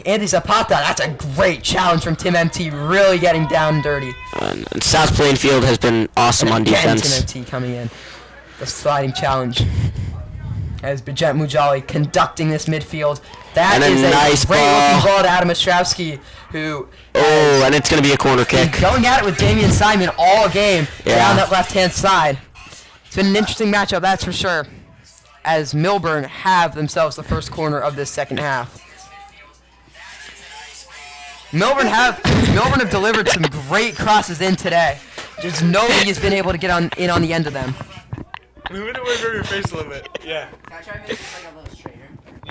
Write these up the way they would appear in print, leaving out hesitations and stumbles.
Andy Zapata, that's a great challenge from Tim MT, really getting down and dirty. And South Plainfield has been awesome on defense. Tim MT coming in. The sliding challenge. As Bajet Mujali conducting this midfield. That is a nice great looking ball to Adam Ostrowski, who and it's going to be a corner kick. Going at it with Damian Simon all game down that left-hand side. It's been an interesting matchup, that's for sure, as Millburn have themselves the first corner of this second half. Millburn have delivered some great crosses in today. Just nobody has been able to get in on the end of them. Move it away from your face a little bit. Yeah. Can I try to make this like a little straighter?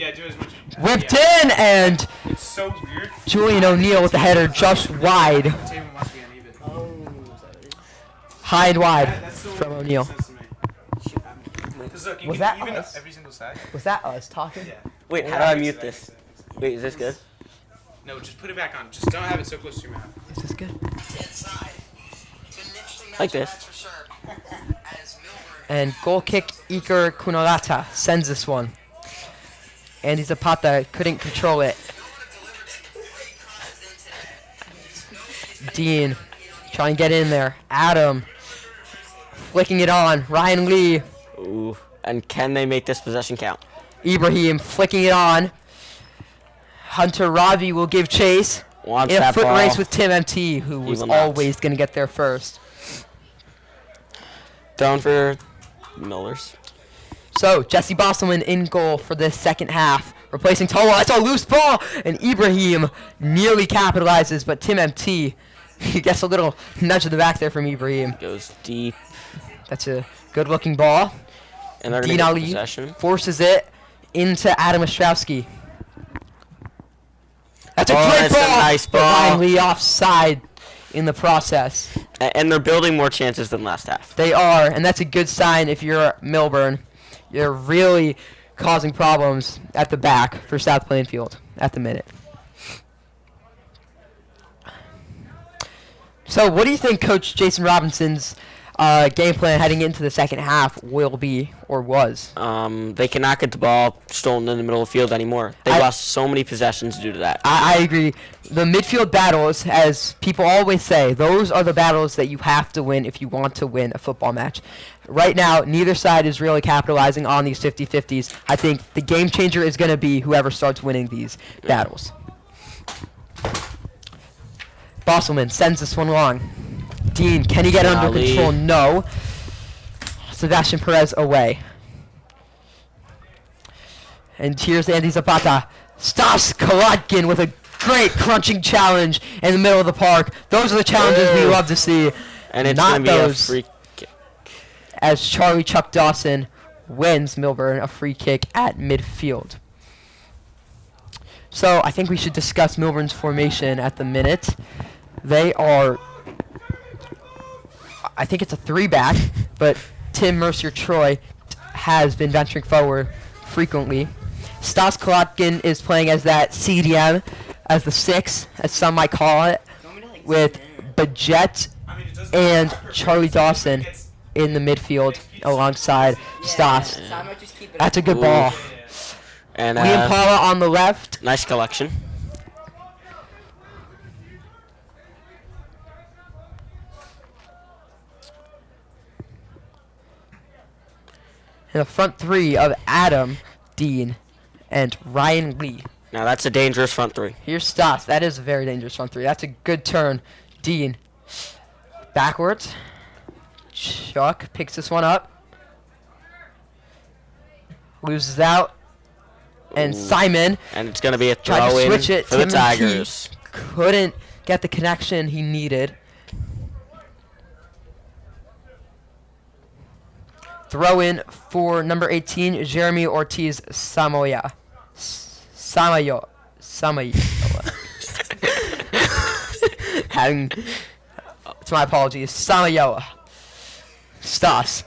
Yeah, do as much. Whipped in, and It's so weird. Julian O'Neill with the header just wide. The table must be uneven. Oh, is that what it is? High and wide That's the from way it O'Neill. makes sense to me. 'Cause look, you Was can that even us? every single side. Was that us talking? Yeah. Wait, how do I mute this? Wait, is this good? No, just put it back on. Just don't have it so close to your mouth. Is this good? Like this. And goal kick Iker Kunolata sends this one. Andy Zapata couldn't control it. Dean trying to get in there. Adam flicking it on. Ryan Lee. Ooh, and can they make this possession count? Ibrahim flicking it on. Hunter Ravi will give chase. Wants In a that foot ball. race with Tim MT, who was will not. always going to get there first. Down for Millers. So, Jesse Bosselman in goal for this second half. Replacing Tola. That's a loose ball. And Ibrahim nearly capitalizes, but Tim MT, he gets a little nudge in the back there from Ibrahim. Goes deep. That's a good-looking ball. And they're Dean going to Ali get possession. forces it into Adam Ostrowski. That's a Oh, great that's a ball. nice But ball. Ryan Lee offside in the process. And they're building more chances than last half. They are, and that's a good sign if you're Millburn. You're really causing problems at the back for South Plainfield at the minute. So what do you think Coach Jason Robinson's game plan heading into the second half will be, or was? They cannot get the ball stolen in the middle of the field anymore. They lost so many possessions due to that. I agree. The midfield battles, as people always say, those are the battles that you have to win if you want to win a football match. Right now, neither side is really capitalizing on these 50-50s. I think the game changer is going to be whoever starts winning these battles. Bosselman sends this one long. Dean, can he get it under control? No. Sebastian Perez away. And here's Andy Zapata. Stas Kolotkin with a great crunching challenge in the middle of the park. Those are the challenges we love to see. And it's not going to be a those. free kick. As Charlie Chuck Dawson wins Millburn a free kick at midfield. So I think we should discuss Millburn's formation at the minute. They are, I think it's a 3-back, but Tim Mercier-Troy has been venturing forward frequently. Stas Kolotkin is playing as that CDM, as the 6, as some might call it, with Bajet and Charlie Dawson in the midfield alongside Stas. That's a good ball. And Liam Paula on the left. nice collection. And the front three of Adam, Dean, and Ryan Lee. Now that's a dangerous front three. Here's Stas. That is a very dangerous front three. That's a good turn. Dean. Backwards. Chuck picks this one up. Loses out. And Ooh. Simon And it's going to be a tried to throw-in switch it. for the Tim Tigers. couldn't get the connection he needed. Throw in for number 18, Jeremy Ortiz Samayo. It's my apologies. Samayoa. Stas.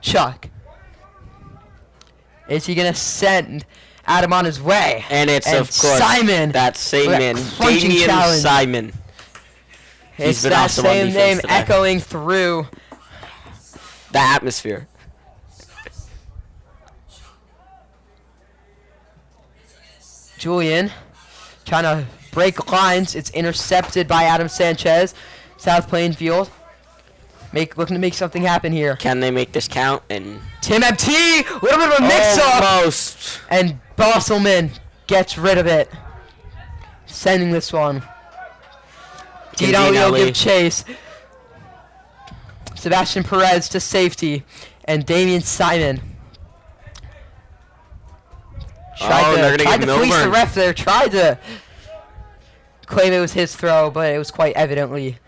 Chuck. Is he going to send Adam on his way? And it's, of course, Simon. that same with man, that crunching Damian challenge. Simon. It's been that awesome on same defense name today. echoing through. The atmosphere. Julian trying to break lines. It's intercepted by Adam Sanchez. South Plainfield. Looking to make something happen here. Can they make this count? And Tim MT, a little bit of a mix-up. almost. And Bosselman gets rid of it. Sending this one. Dino give chase. Sebastian Perez to safety. And Damian Simon. Tried to fleece the ref there. Tried to claim it was his throw, but it was quite evidently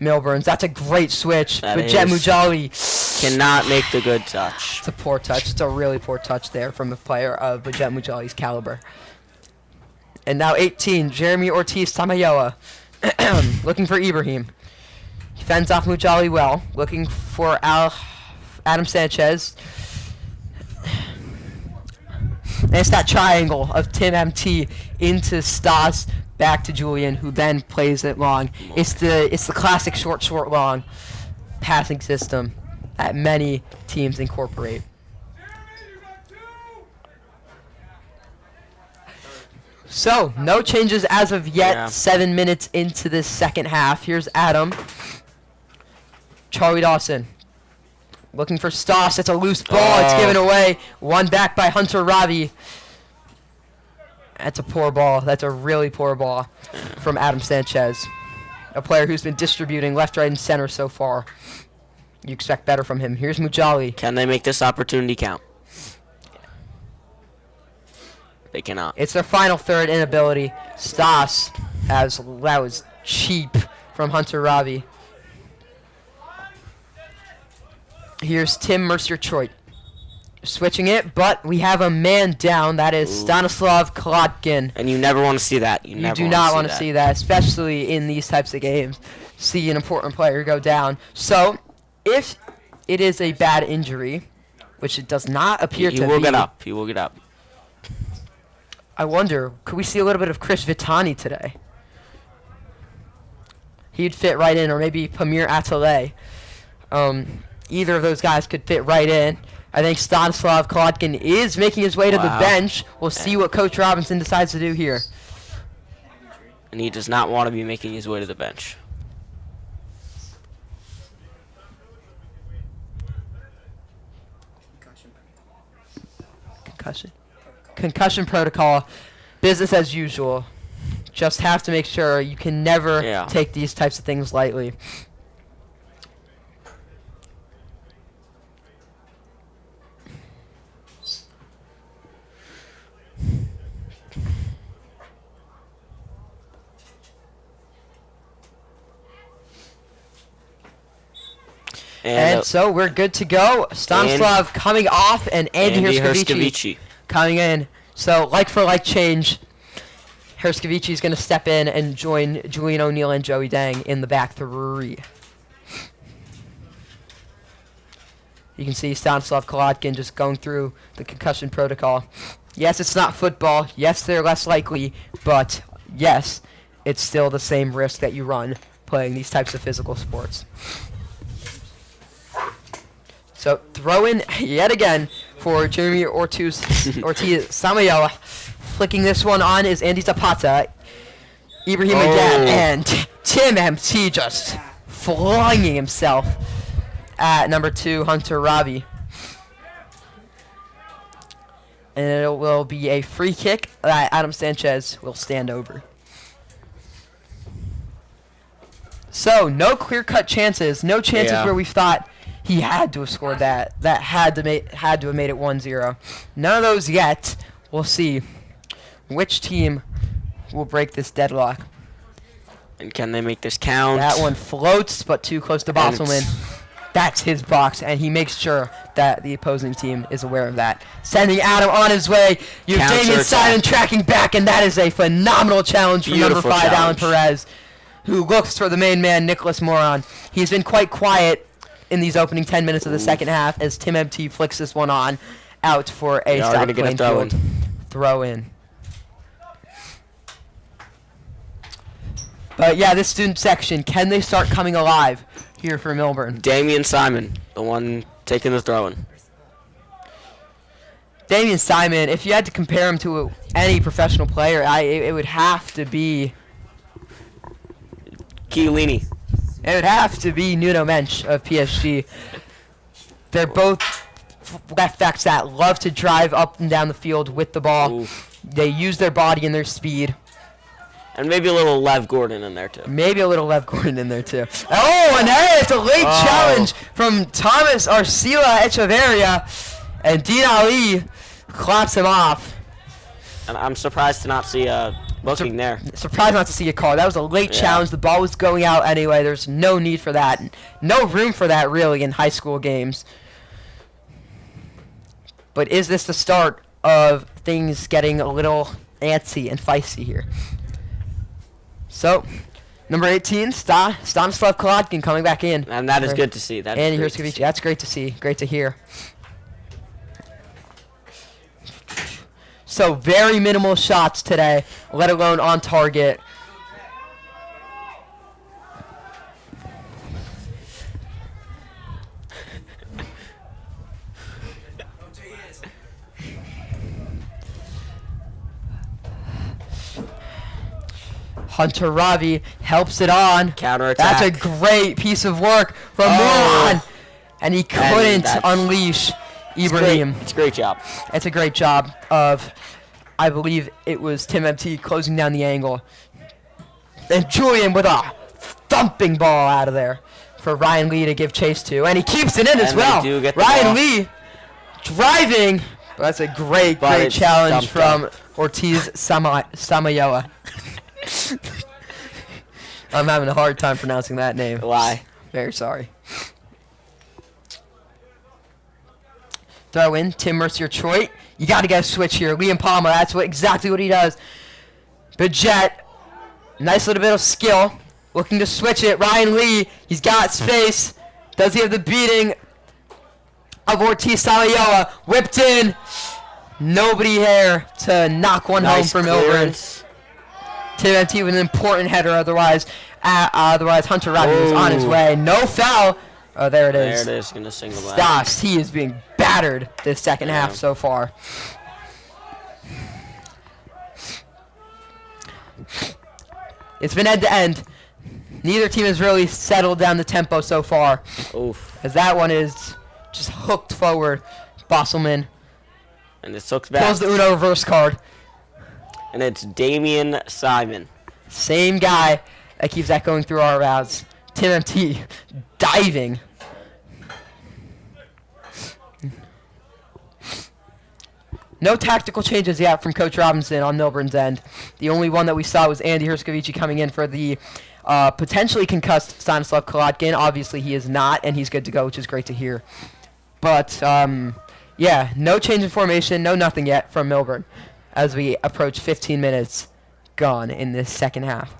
Millburn's. That's a great switch. But Jet Mujali cannot make the good touch. It's a poor touch. It's a really poor touch there from a player of Jet Mujali's caliber. And now 18, Jeremy Ortiz Tamayoa. Looking for Ibrahim. He fends off Mujali well. Looking for Adam Sanchez. And it's that triangle of Tim MT into Stas, back to Julian, who then plays it long. It's the classic short, long passing system that many teams incorporate. So, no changes as of yet. Yeah. 7 minutes into this second half. Here's Adam. Charlie Dawson. Looking for Stas. It's a loose ball. It's given away. One back by Hunter Ravi. That's a poor ball. That's a really poor ball from Adam Sanchez. A player who's been distributing left, right, and center so far. You expect better from him. Here's Mujali. Can they make this opportunity count? They cannot. It's their final third inability. Stas, that was cheap from Hunter Ravi. Here's Tim Mercer-Troit. Switching it, but we have a man down. That is Stanislav Kolotkin. And you never want to see that. You do not want to see that, especially in these types of games. See an important player go down. So, if it is a bad injury, which it does not appear to be. He will get up. He will get up. I wonder, could we see a little bit of Chris Vitani today? He'd fit right in, or maybe Pamir Atale. Either of those guys could fit right in. I think Stanislav Kolotkin is making his way to the bench. We'll see what Coach Robinson decides to do here. And he does not want to be making his way to the bench. Concussion protocol. Business as usual. Just have to make sure you can never take these types of things lightly. And so we're good to go. Stanislav coming off, and Andy Herskovici coming in. So like for like change, Herskovici is going to step in and join Julian O'Neill and Joey Dang in the back three. You can see Stanislav Kolotkin just going through the concussion protocol. Yes, it's not football. Yes, they're less likely, but yes, it's still the same risk that you run playing these types of physical sports. So throw in yet again for Jeremy Ortiz Samayoa. Flicking this one on is Andy Zapata. Ibrahim again, and Tim MT just flinging himself at number 2, Hunter Ravi. And it will be a free kick that Adam Sanchez will stand over. So, no clear-cut chances. No chances where we thought he had to have scored that. That had to have made it 1-0. None of those yet. We'll see which team will break this deadlock. And can they make this count? That one floats, but too close to Bosselman. That's his box, and he makes sure that the opposing team is aware of that. Sending Adam on his way. You have Damian Simon tracking back, and that is a phenomenal challenge from number 5, Alan Perez, who looks for the main man, Nicholas Moron. He's been quite quiet in these opening 10 minutes of the second half as Tim MT flicks this one on out for a South Plainfield throw in. But yeah, this student section, can they start coming alive here for Millburn? Damian Simon, the one taking the throw-in. Damian Simon, if you had to compare him to any professional player, it would have to be Chiellini. it would have to be Nuno Mensch of PSG. They're both left backs that love to drive up and down the field with the ball. Oof. They use their body and their speed. And maybe a little Lev Gordon in there, too. Maybe a little Lev Gordon in there too. Oh, and hey, it's a late challenge from Thomas Arcila Echeverria, and Dean Ali claps him off. And I'm surprised to not see booking there. Surprised not to see a call. That was a late challenge. The ball was going out anyway. There's no need for that. No room for that really in high school games. But is this the start of things getting a little antsy and feisty here? So, number 18, Stanislav Kolodkin coming back in. And that is good to see. That is Andy great to Hirskovic. see. That's great to see. Great to hear. So, very minimal shots today, let alone on target. Hunter Ravi helps it on. Counterattack. That's a great piece of work from Milan. And he couldn't unleash Ibrahim. It's a great job. It's a great job of, I believe it was Tim MT closing down the angle. And Julian with a thumping ball out of there for Ryan Lee to give chase to. And he keeps it in as And well. they do get the Ryan ball. Lee driving. That's a great But it's challenge stumped from Ortiz Samayoa. I'm having a hard time pronouncing that name. Why? Very sorry. Throw in Tim Mercier-Troit. You got to get a switch here. Liam Palmer, that's exactly what he does. Bajet, nice little bit of skill. Looking to switch it. Ryan Lee, he's got space. Does he have the beating of Ortiz Samayoa? Whipped in. Nobody here to knock one home for Millburn. clearance. Tim MT with an important header. Otherwise Hunter Ravi was on his Ooh. way. No foul. Oh, there it is. There it is. Gonna single that. Stas, he is being battered this second half so far. It's been end to end. Neither team has really settled down the tempo so far, Oof. as that one is just hooked forward. Bosselman And it looks pulls back. the Uno reverse card. And it's Damian Simon. Same guy that keeps that going through our routes. Tim MT diving. No tactical changes yet from Coach Robinson on Millburn's end. The only one that we saw was Andy Hirskovic coming in for the potentially concussed Stanislav Kolodkin. Obviously, he is not, and he's good to go, which is great to hear. But, yeah, no change in formation, no nothing yet from Millburn as we approach 15 minutes gone in this second half.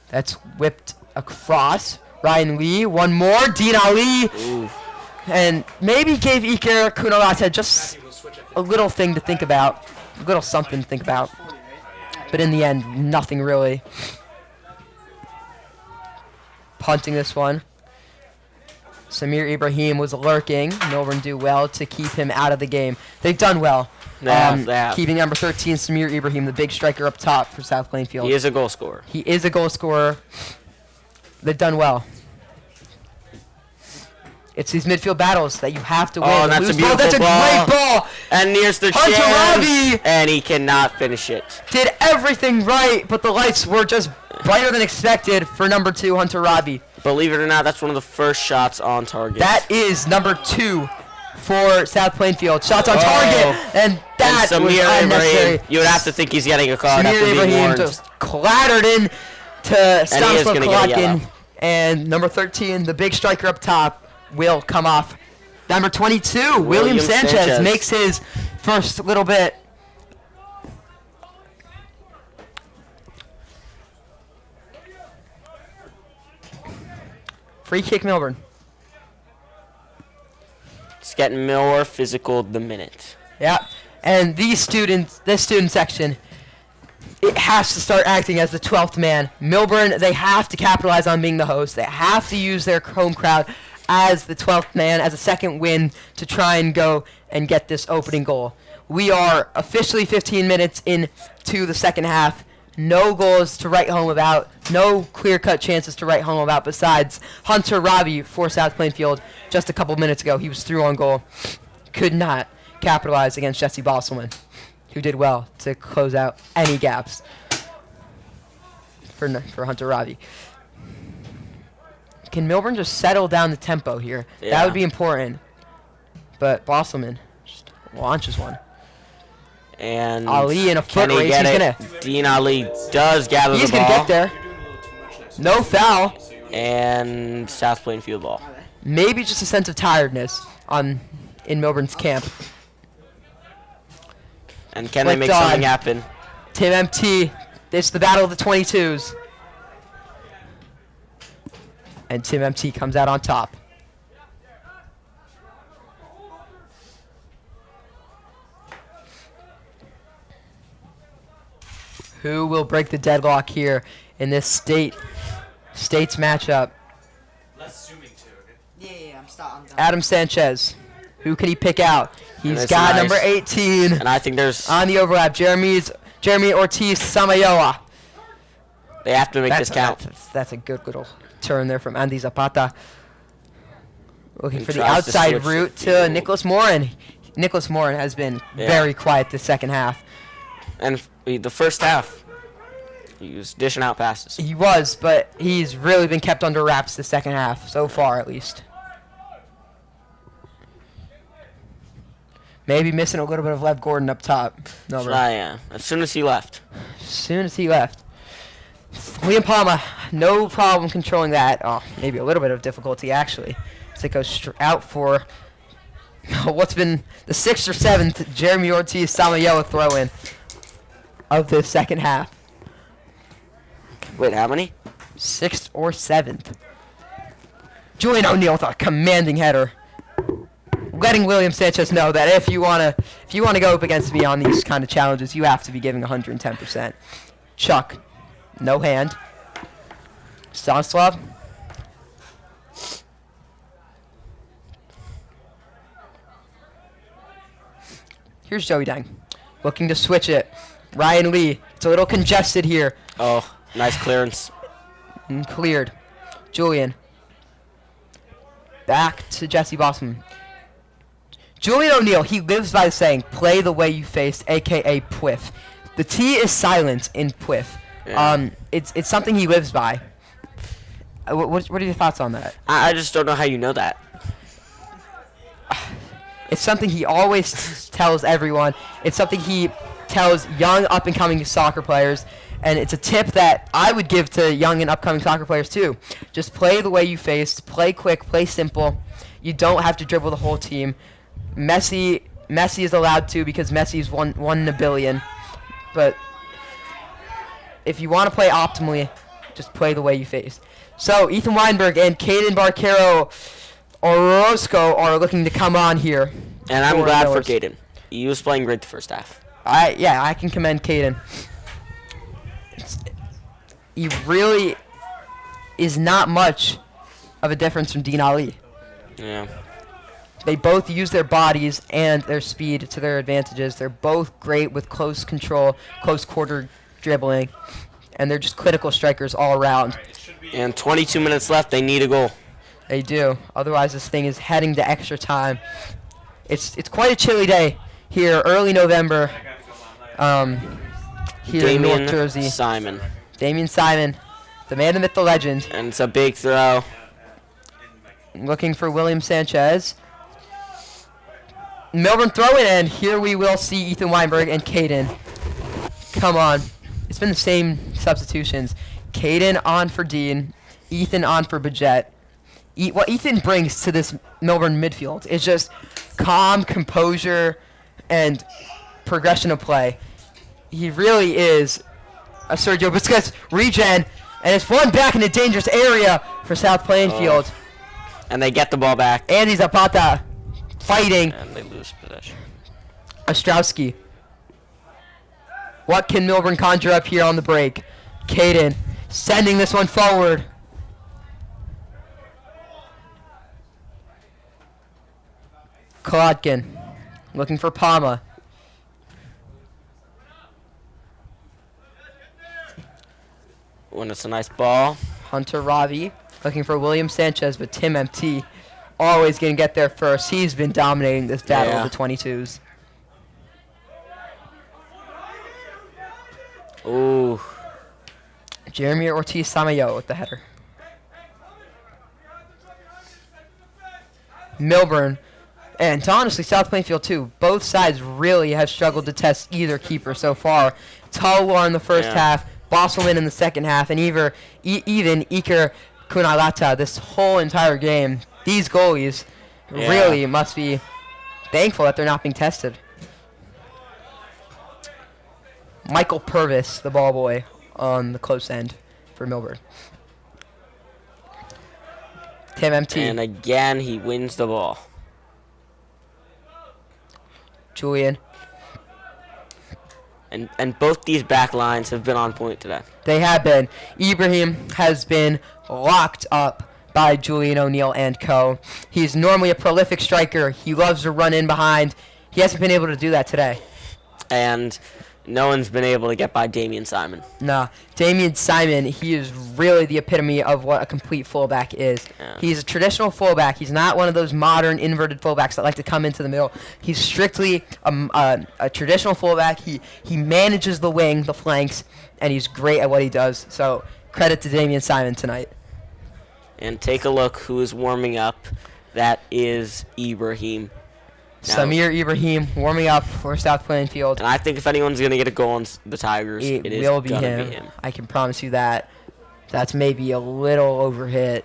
That's whipped across. Ryan Lee, one more. Dean Ali. Oof. And maybe gave Iker Kunalata just a little thing to think about. A little something to think about. But in the end, nothing really. Punting this one. Samir Ibrahim was lurking. Millburn do well to keep him out of the game. They've done well. They have. Keeping number 13, Samir Ibrahim, the big striker up top for South Plainfield. He is a goal scorer. He is a goal scorer. They've done well. It's these midfield battles that you have to win. Oh, The that's a loose beautiful That's a ball. great ball. And here's the Hunter chance. Ravi And he cannot finish it. did everything right, but the lights were just brighter than expected for number 2, Hunter Ravi. Believe it or not, that's one of the first shots on target. That is number 2 for South Plainfield. Shots on Oh. target, and that and was Samir unnecessary. Ibrahim, you would have to think he's getting a card after Samir being Ibrahim warned. just clattered in to Stanislav gonna get a yellow. Kolodkin. And number 13, the big striker up top, will come off. Number 22, William Sanchez makes his first little bit. Free kick, Millburn. It's getting more physical the minute. Yeah, and these students, this student section, it has to start acting as the 12th man. Millburn, they have to capitalize on being the host. They have to use their home crowd as the 12th man, as a second win to try and go and get this opening goal. We are officially 15 minutes into the second half. No goals to write home about. No clear-cut chances to write home about besides Hunter Robbie for South Plainfield just a couple minutes ago. He was through on goal. Could not capitalize against Jesse Bosselman, who did well to close out any gaps for Hunter Robbie. Can Millburn just settle down the tempo here? Yeah. That would be important. But Bosselman just launches one. And Ali in a foot can he race. get He's it? gonna. Dean Ali does gather He's the gonna ball. get there. You're doing a little too much there. No foul. And South Plainfield ball. Maybe just a sense of tiredness in Millburn's camp. And can they Flicked make on. something happen? Tim MT. It's the battle of the 22s. And Tim MT comes out on top. Who will break the deadlock here in this states matchup? Less zooming too, okay? Yeah, I'm done. Adam Sanchez. Who can he pick out? He's That's got nice. number 18 And I think there's on the overlap. Jeremy Ortiz Samayoa. they have to make this count. That's a good little turn there from Andy Zapata. Looking He for the tries to outside switch the route to field. Nicholas Morin. Nicholas Morin has been Yeah. very quiet this second half. And the first half, he was dishing out passes. He was, but he's really been kept under wraps the second half, so far at least. Maybe missing a little bit of Lev Gordon up top. No, Yeah. As soon as he left. as soon as he left. Liam Palma, no problem controlling that. Oh, maybe a little bit of difficulty, actually. As it goes out for what's been the 6th or 7th Jeremy Ortiz Samayoa throw-in of the second half. Wait, how many? 6th or 7th. Julian O'Neill with a commanding header. Letting William Sanchez know that if you wanna go up against me on these kind of challenges, you have to be giving 110%. Chuck, no hand. Stanislav. Here's Joey Dang, looking to switch it. Ryan Lee, it's a little congested here. Oh, nice clearance. And cleared. Julian. Back to Jesse Bossman. Julian O'Neill, he lives by the saying, play the way you faced, a.k.a. Pwiff. The T is silent in Pwiff. Yeah. It's something he lives by. What are your thoughts on that? I just don't know how you know that. It's something he always tells everyone. It's something he tells young up-and-coming soccer players. And it's a tip that I would give to young and upcoming soccer players too. Just play the way you faced. Play quick. Play simple. You don't have to dribble the whole team. Messi is allowed to because Messi is one in a billion. But if you want to play optimally, just play the way you faced. So Ethan Weinberg and Caden Barquero Orozco are looking to come on here. And I'm glad for Millers. Caden. He was playing great the first half. I can commend Caden. He really is not much of a difference from Dean Ali. Yeah. They both use their bodies and their speed to their advantages. They're both great with close control, close quarter dribbling, and they're just clinical strikers all around. And 22 minutes left. They need a goal. They do. Otherwise, this thing is heading to extra time. It's quite a chilly day here, early November, here in North Jersey. Simon. Damian Simon, the man, the myth, the legend, And it's a big throw. looking for William Sanchez. Millburn throwing, and here we will see Ethan Weinberg and Caden. Come on. It's been the same substitutions. Caden on for Dean, Ethan on for Bajet. What Ethan brings to this Millburn midfield is just calm, composure, and progression of play. He really is a Sergio Busquets regen, and it's one back in a dangerous area for South Plainfield. And they get the ball back. Andy Zapata fighting And they lose possession. Ostrowski. What can Millburn conjure up here on the break? Caden sending this one forward. Kolodkin looking for Palma. when it's a nice ball. Hunter Ravi looking for William Sanchez, but Tim MT always going to get there first. He's been dominating this battle Yeah. of the 22s. Ooh. Jeremy Ortiz Samayo with the header. Millburn, and honestly, South Plainfield too. Both sides really have struggled to test either keeper so far. Talwa in the first Yeah. half, Bosselman in the second half, and even Iker Kunalata this whole entire game. These goalies Yeah. really must be thankful that they're not being tested. Michael Purvis, the ball boy, on the close end for Millburn. Tim MT. And again, he wins the ball. Julian. And both these back lines have been on point today. They have been. Ibrahim has been locked up by Julian O'Neill and co. He's normally a prolific striker. He loves to run in behind. He hasn't been able to do that today. And no one's been able to get by Damian Simon. Nah. Damian Simon, he is really the epitome of what a complete fullback is. Yeah. He's a traditional fullback. He's not one of those modern inverted fullbacks that like to come into the middle. He's strictly a traditional fullback. He manages the wing, the flanks, and he's great at what he does. So credit to Damian Simon tonight. And take a look who is warming up. That is Ibrahim. Now- Samir Ibrahim warming up for South Plainfield. And I think if anyone's going to get a goal on the Tigers, It it is will be going to him. be him. I can promise you that. That's maybe a little overhit.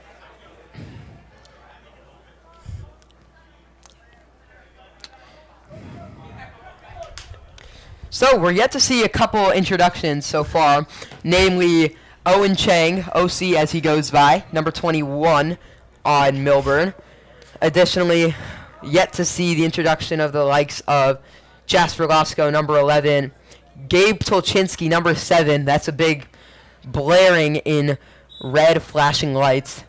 So we're yet to see a couple introductions so far, namely Owen Chang, OC as he goes by, number 21 on Millburn. Additionally, yet to see the introduction of the likes of Jasper Losco, number 11, Gabe Tolchinsky, number 7. That's a big blaring in red flashing lights.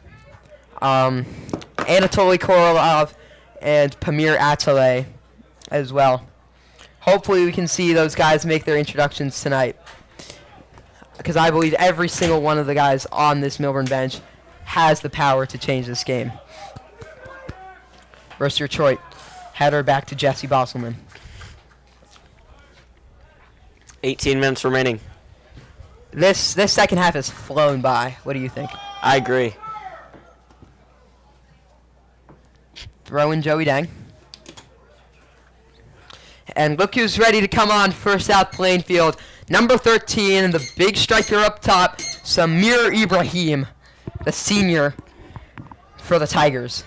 Anatoly Korolov and Pamir Atale as well. Hopefully we can see those guys make their introductions tonight, because I believe every single one of the guys on this Millburn bench has the power to change this game. Versus Detroit. Header back to Jesse Bosselman. 18 minutes remaining. This second half has flown by. What do you think? I agree. Throw in Joey Dang. And look who's ready to come on for South Plainfield. Number 13, and the big striker up top, Samir Ibrahim, the senior for the Tigers.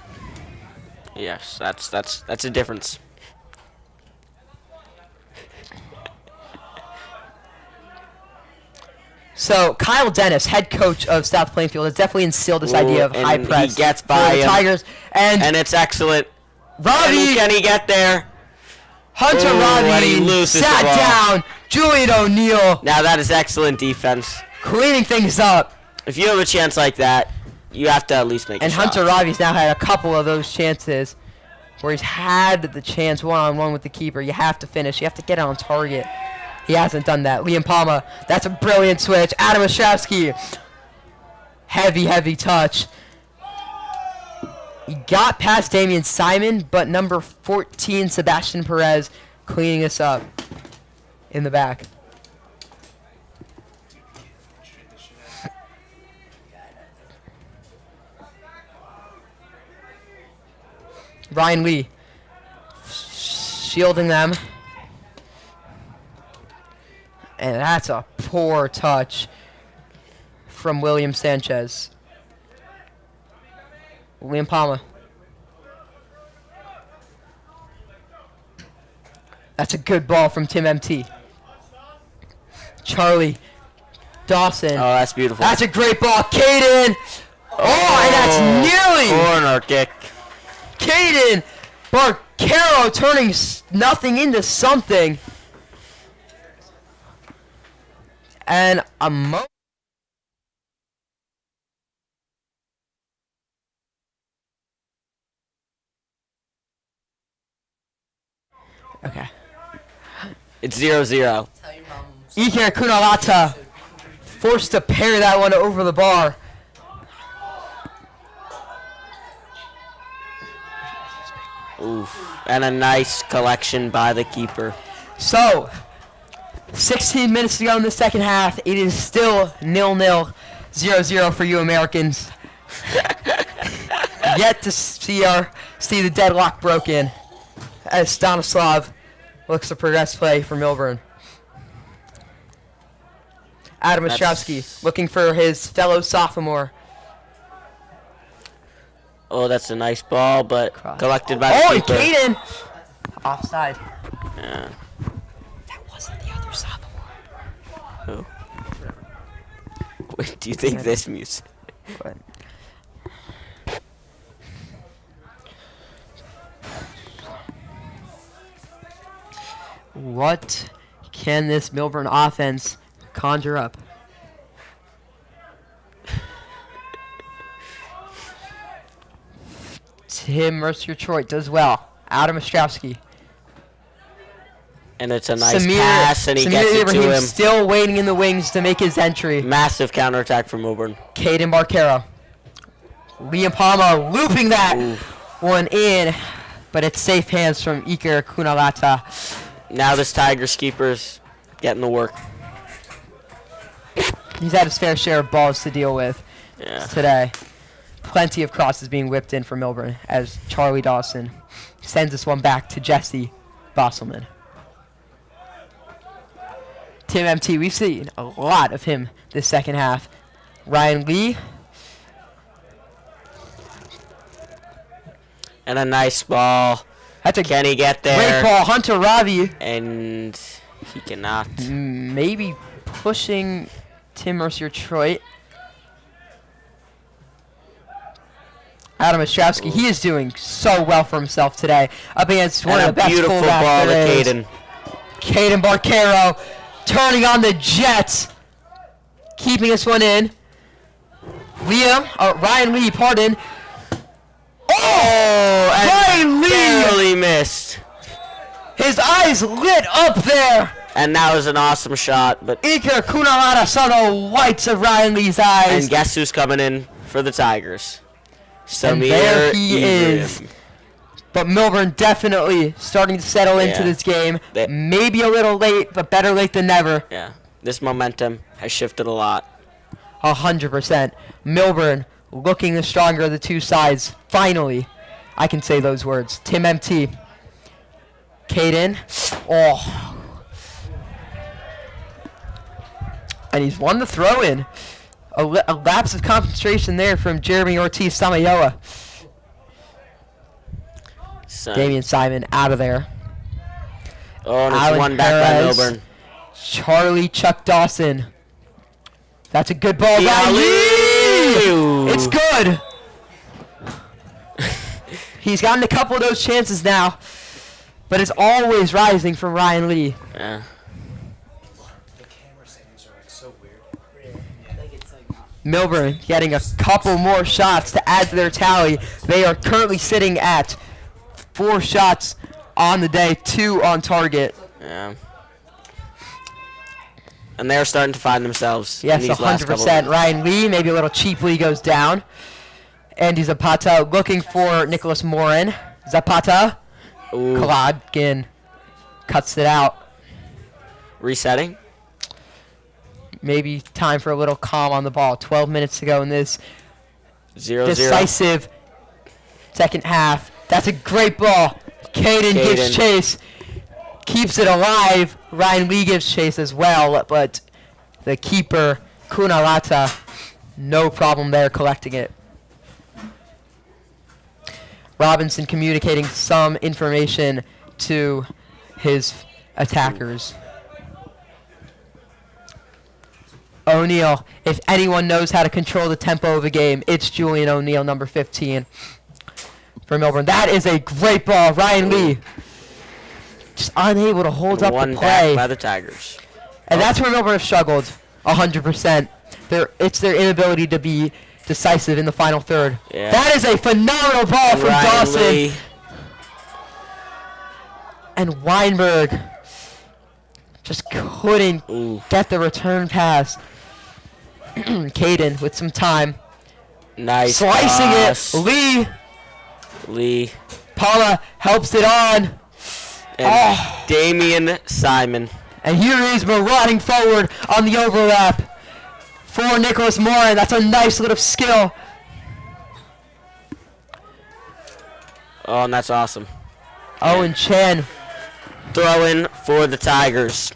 Yes, that's a difference. So Kyle Dennis, head coach of South Plainfield, has definitely instilled this idea of and high press he gets for by the him. Tigers. And And it's excellent. Ravi, Can he get there? Hunter Ooh, and he Ravi loses sat the ball. down. Julian O'Neill Now that is excellent defense. cleaning things up. If you have a chance like that, you have to at least make And a shot. Hunter Ravi's now had a couple of those chances where he's had the chance one-on-one with the keeper. You have to finish. You have to get it on target. He hasn't done that. Liam Palma, that's a brilliant switch. Adam Ostrowski, heavy touch. He got past Damian Simon, but number 14, Sebastian Perez, cleaning us up in the back. Ryan Lee shielding them. And that's a poor touch from William Sanchez. William Palma. That's a good ball from Tim MT. Charlie Dawson. Oh, that's beautiful. That's a great ball. Caden. Oh, and that's nearly. Corner kick. Caden Barquero turning nothing into something. And a Okay. It's 0-0. Tell your mom. Iker Kunalata Forced to parry that one over the bar. Oof. And a nice collection by the keeper. So, 16 minutes to go in the second half. It is still 0-0, 0-0 for you Americans. Yet to see the deadlock broken as Stanislav looks to progress play for Millburn. Adam Ostrowski looking for his fellow sophomore. Oh, that's a nice ball, but collected by the Oh, and keeper. Caden! Offside. Yeah. That wasn't the other sophomore. Who? Wait, do you think this music? But what can this Millburn offense conjure up? Tim Mercier-Troit does well. Adam Ostrowski. And it's a nice pass, and he gets it to him. Still waiting in the wings to make his entry. Massive counterattack from Millburn. Caden Barquero. Liam Palma looping that one in, but it's safe hands from Iker Kunalata. Now this Tigers keeper's getting the work. He's had his fair share of balls to deal with today. Plenty of crosses being whipped in for Millburn as Charlie Dawson sends this one back to Jesse Bosselman. Tim MT, we've seen a lot of him this second half. Ryan Lee. And a nice ball. That's a Can he get there? great ball. Hunter Ravi. And he cannot. Maybe pushing Tim Mercier-Troit. Adam Ostrowski, he is doing so well for himself today. Up against one of the best beautiful fullbacks ball to there is. Caden. Caden Barquero turning on the Jets. Keeping this one in. Ryan Lee, pardon. Oh, and Ryan Lee! barely missed. His eyes lit up there. And that was an awesome shot. But Iker Kunalata saw the whites of Ryan Lee's eyes. and guess who's coming in for the Tigers? And there he is. But Millburn definitely starting to settle into this game. Maybe a little late, but better late than never. Yeah, this momentum has shifted a lot. 100%. Millburn looking the stronger of the two sides. Finally, I can say those words. Tim MT. Caden. Oh. And he's won the throw-in. A lapse of concentration there from Jeremy Ortiz Samayoa. Damian Simon out of there. Oh, and it's Alan one back Perez. by Millburn. Charlie Chuck Dawson. That's a good ball. Yeah, It's good. He's gotten a couple of those chances now, but it's always rising from Ryan Lee. Yeah. The camera settings are like so weird. Millburn getting a couple more shots to add to their tally. They are currently sitting at 4 shots on the day, 2 on target. Yeah. And they're starting to find themselves. Yes, in these last couple 100%. of Ryan Lee, maybe a little cheaply, goes down. Andy Zapata looking for Nicholas Morin. Zapata. Ooh. Kolodkin cuts it out. Resetting. Maybe time for a little calm on the ball. 12 minutes to go in this 0-0. decisive second half. That's a great ball. Caden gives chase. Keeps it alive. Ryan Lee gives chase as well, but the keeper, Kunalata, no problem there collecting it. Robinson communicating some information to his attackers. O'Neal, if anyone knows how to control the tempo of a game, it's Julian O'Neal, number 15 for Millburn. That is a great ball. Ryan Lee just unable to hold up One the play. back by the Tigers. And that's where Millburn have struggled 100%. It's their inability to be decisive in the final third. Yeah. That is a phenomenal ball from Ryan Dawson. Lee. And Weinberg just couldn't get the return pass. Caden with some time. Nice Slicing pass. it. Lee. Lee. Paula helps it on. And Damian Simon. And here he is marauding forward on the overlap for Nicholas Morin. That's a nice little skill. Oh, and that's awesome. Owen Chen. Throw in for the Tigers.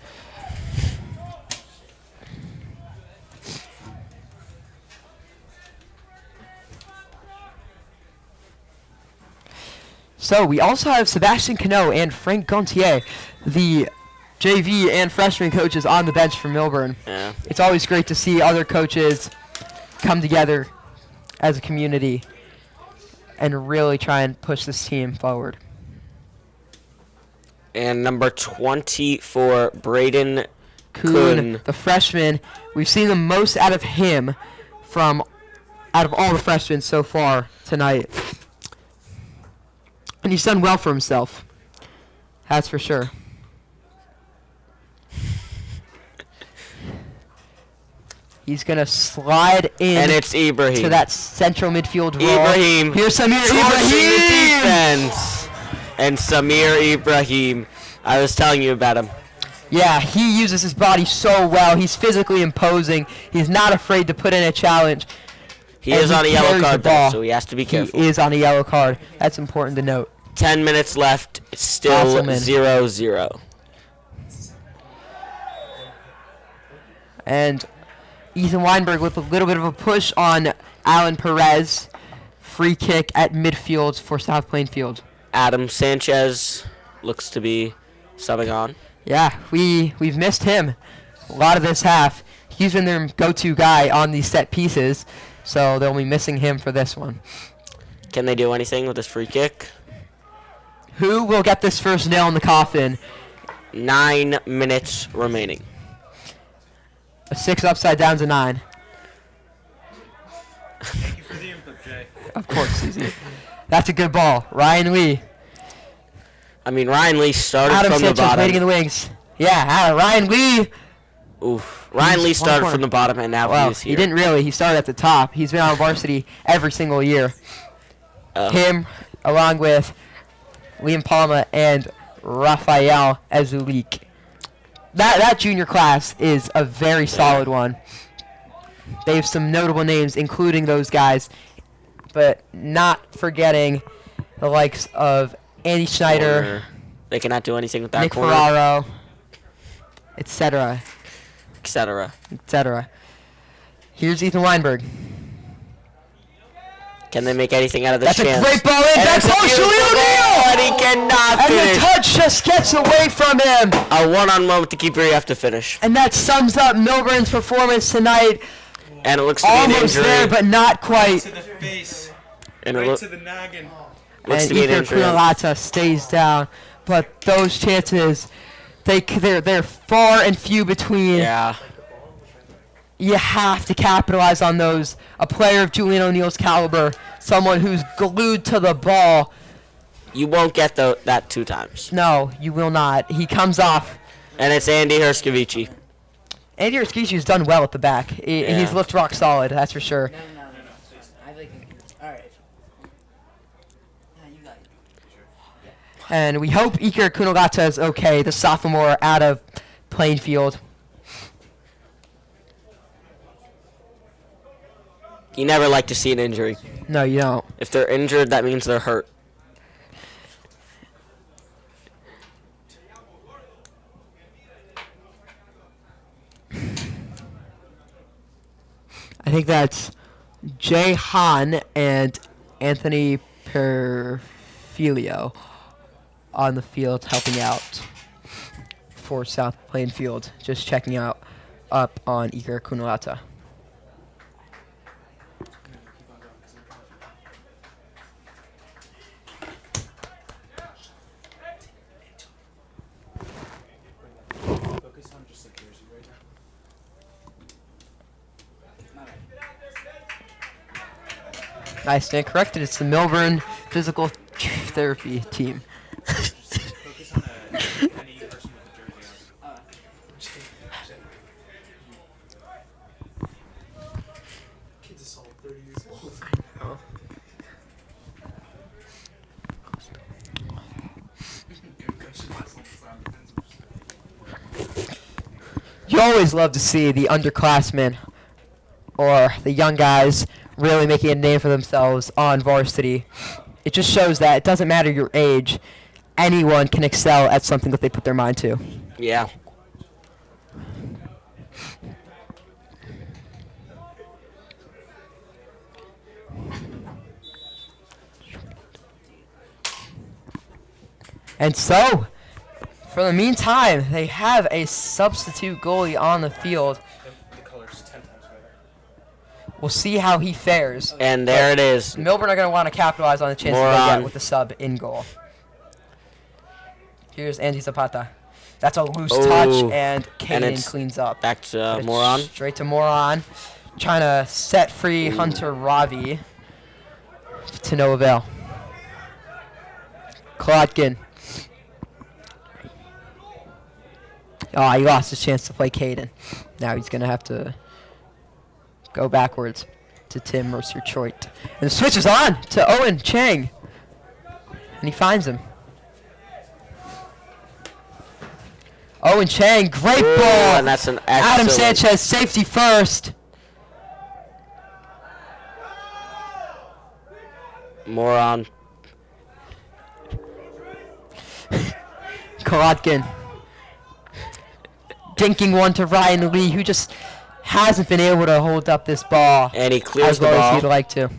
So we also have Sebastian Cano and Frank Gontier, the JV and freshman coaches on the bench for Millburn. Yeah. It's always great to see other coaches come together as a community and really try and push this team forward. And number 24, Braden Kuhn, the freshman. We've seen the most out of him out of all the freshmen so far tonight. And he's done well for himself. That's for sure. He's going to slide in And it's Ibrahim. to that central midfield role. Ibrahim. Here's Samir Torching the Ibrahim. defense. And Samir Ibrahim. I was telling you about him. Yeah, he uses his body so well. He's physically imposing. He's not afraid to put in a challenge. He And is he on a yellow carries card, the ball. though, so he has to be careful. He is on a yellow card. That's important to note. 10 minutes left. It's still Hasselman. 0-0. And Ethan Weinberg with a little bit of a push on Alan Perez. Free kick at midfield for South Plainfield. Adam Sanchez looks to be subbing on. Yeah, we've missed him a lot of this half. He's been their go-to guy on these set pieces, so they'll be missing him for this one. Can they do anything with this free kick? Who will get this first nail in the coffin? 9 minutes remaining. A 6 upside down's a 9. Thank you for the input, Jay. Of course, Susie. That's a good ball. Ryan Lee. I mean, Ryan Lee started Adam from the Sanchez waiting in bottom. the wings. Yeah, Ryan Lee. Oof. Ryan Lee He's one started corner. from the bottom, and now Well, he's here. he didn't really. He started at the top. He's been on varsity every single year. Him, along with Liam Palma and Rafael Azulik. That junior class is a very solid one. They have some notable names, including those guys, but not forgetting the likes of Andy Schneider, Corner. They cannot do anything with that Nick corner, Ferraro, etc., etc. etc. Here's Ethan Weinberg. Can they make anything out of this That's chance? a great ball in. And Back it's a post, beautiful Julie ball, O'Neal! and he cannot And the finish. touch just gets away from him. A one-on moment to keep her. You have to finish, And that sums up Millburn's performance tonight. and it looks to be an Almost injury. there, but not quite. To the face. and it Right looks to the noggin. And to be an Iker injury. Kunalata stays down. But those chances, they're far and few between. Yeah. You have to capitalize on those. A player of Julian O'Neal's caliber, someone who's glued to the ball. You won't get that 2 times. No, you will not. He comes off. And it's Andy Herskovici. Andy Urski's done well at the back. Yeah. He's looked rock solid, that's for sure. No. I like it. Alright. Yeah, you got it. And we hope Iker Kunogata is okay, the sophomore out of Plainfield. You never like to see an injury. No, you don't. If they're injured, that means they're hurt. I think that's Jay Hahn and Anthony Perfilio on the field helping out for South Plainfield. Just checking out up on Iker Kunogata. Focus on just like yours right now. I stand corrected. It's the Millburn Physical Therapy Team. Focus on any person with a jersey on. You always love to see the underclassmen or the young guys really making a name for themselves on varsity. It just shows that it doesn't matter your age. Anyone can excel at something that they put their mind to. Yeah. And so, for the meantime, they have a substitute goalie on the field. The color's 10 times better. We'll see how he fares. And there it is. Milburn are going to want to capitalize on the chances they Moron. get with the sub in goal. Here's Andy Zapata. That's a loose touch, and Kaden it's cleans up. Back to But it's Moron. Straight to Moron. Trying to set free Hunter Ravi. To no avail. Klotkin. Oh, he lost his chance to play Caden. Now he's going to have to go backwards to Tim Mercer-Troit. And the switch is on to Owen Chang. And he finds him. Owen Chang, great Ooh, ball. and that's an Adam excellent- Sanchez, safety first. Moron. Kolotkin. Dinking one to Ryan Lee, who just hasn't been able to hold up this ball And he clears as the well as ball, he'd like to.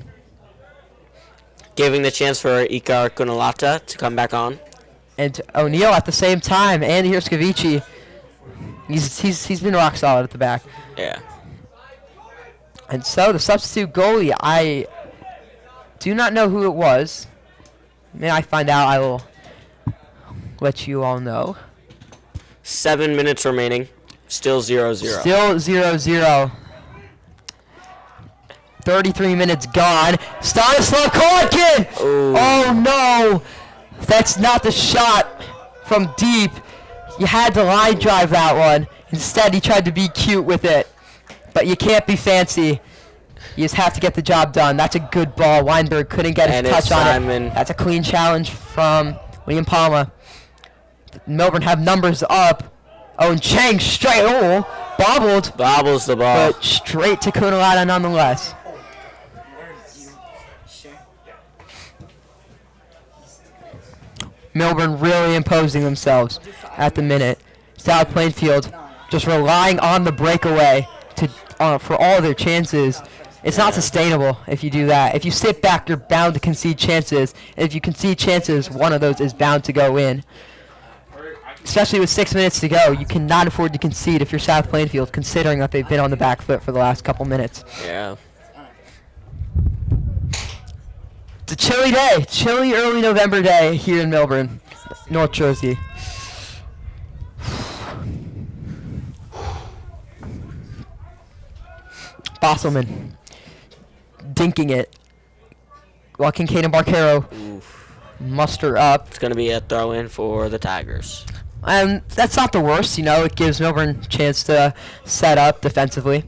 giving the chance for Ikar Kunalata to come back on. And O'Neal at the same time, and here's Skavici. He's been rock solid at the back. Yeah. And so the substitute goalie, I do not know who it was. May I find out, I will let you all know. 7 minutes remaining. Still 0-0. Still 0-0. 33 minutes gone. Stanislav Kolotkin! Ooh. Oh no! That's not the shot from deep. You had to line drive that one. Instead, he tried to be cute with it. But you can't be fancy. You just have to get the job done. That's a good ball. Weinberg couldn't get his And touch it's on Simon. it. That's a clean challenge from William Palma. Melbourne have numbers up. Oh, and Chang straight. Oh, bobbled. Bobbles the ball. But straight to Kunalata nonetheless. Sure. Millburn really imposing themselves at the minute. South Plainfield just relying on the breakaway to for all their chances. It's not sustainable if you do that. If you sit back, you're bound to concede chances. And if you concede chances, one of those is bound to go in. Especially with 6 minutes to go, you cannot afford to concede if you're South Plainfield, considering that they've been on the back foot for the last couple minutes. Yeah. It's a chilly day, chilly early November day here in Millburn, North Jersey. Bosselman dinking it. While Kincaid and Barquero muster up. It's going to be a throw-in for the Tigers. And that's not the worst, you know. It gives Millburn a chance to set up defensively.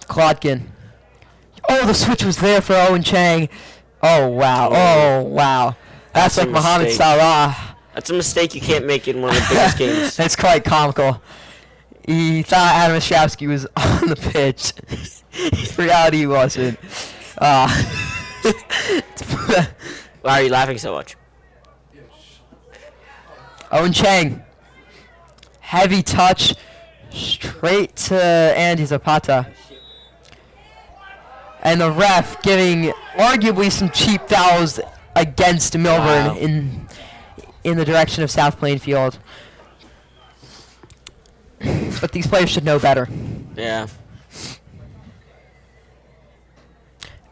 Klotkin. Oh, the switch was there for Owen Chang. Oh, wow. Oh, wow. That's like a Mohamed mistake. Salah. That's a mistake you can't make in one of the biggest games. That's quite comical. He thought Adam Ostrowski was on the pitch. In reality, he wasn't. Why are you laughing so much? Owen Chang. Heavy touch. Straight to Andy Zapata. And the ref giving arguably some cheap fouls against Millburn Wow. in the direction of South Plainfield. But these players should know better. Yeah.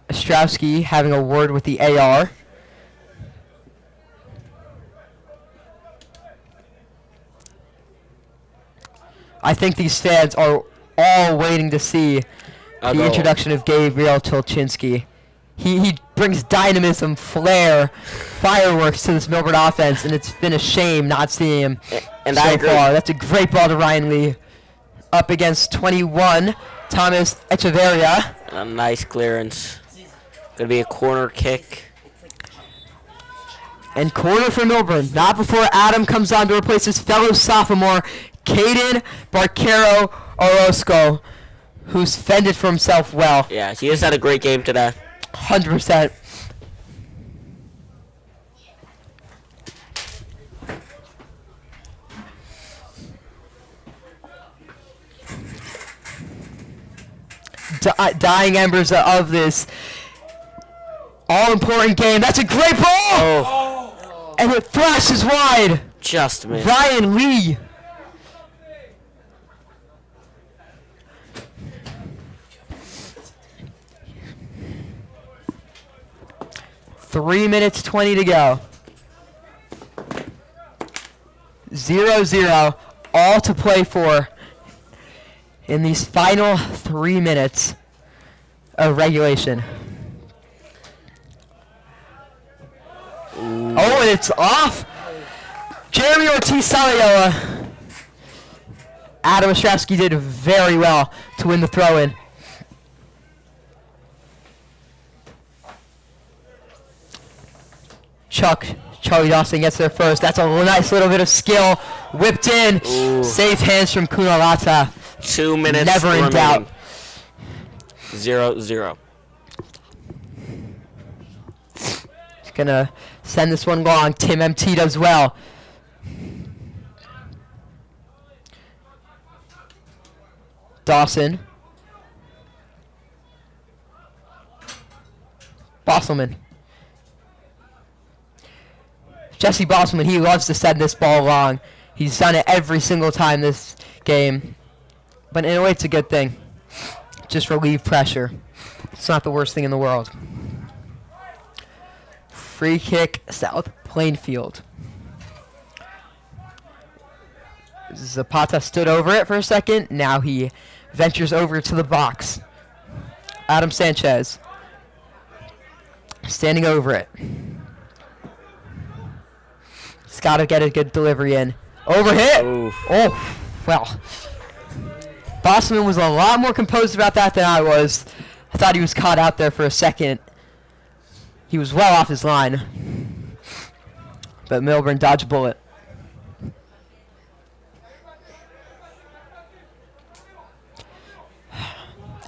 Ostrowski having a word with the AR. I think these fans are all waiting to see A the goal. introduction of Gabriel Tolchinsky. He brings dynamism, flair, fireworks to this Millburn offense, and it's been a shame not seeing him And so I agree. far. That's a great ball to Ryan Lee. Up against 21 Thomas Echeverria. A nice clearance. Gonna be a corner kick. And corner for Millburn. Not before Adam comes on to replace his fellow sophomore, Caden Barquero Orozco, who's fended for himself well. Yeah, he has had a great game today. 100%. Dying embers of this all-important game. That's a great ball! Oh, And it flashes wide. just missed. Ryan Lee. Three minutes 20 to go. 0-0. All to play for in these final 3 minutes of regulation. Oh, and it's off. Jeremy Ortiz-Saliola. Adam Ostrowski did very well to win the throw-in. Charlie Dawson gets there first. That's a nice little bit of skill. Whipped in. Ooh. Safe hands from Kunalata. 2 minutes Never in remaining. doubt. 0-0. He's gonna send this one long. Tim MT does well. Dawson. Bosselman. Jesse Bosselman, he loves to send this ball long. He's done it every single time this game. But in a way, it's a good thing. Just relieve pressure. It's not the worst thing in the world. Free kick, South Plainfield. Zapata stood over it for a second. Now he ventures over to the box. Adam Sanchez. Standing over it. He's got to get a good delivery in. Overhit! Oof. Oh, well. Bosselman was a lot more composed about that than I was. I thought he was caught out there for a second. He was well off his line. But Millburn dodged a bullet.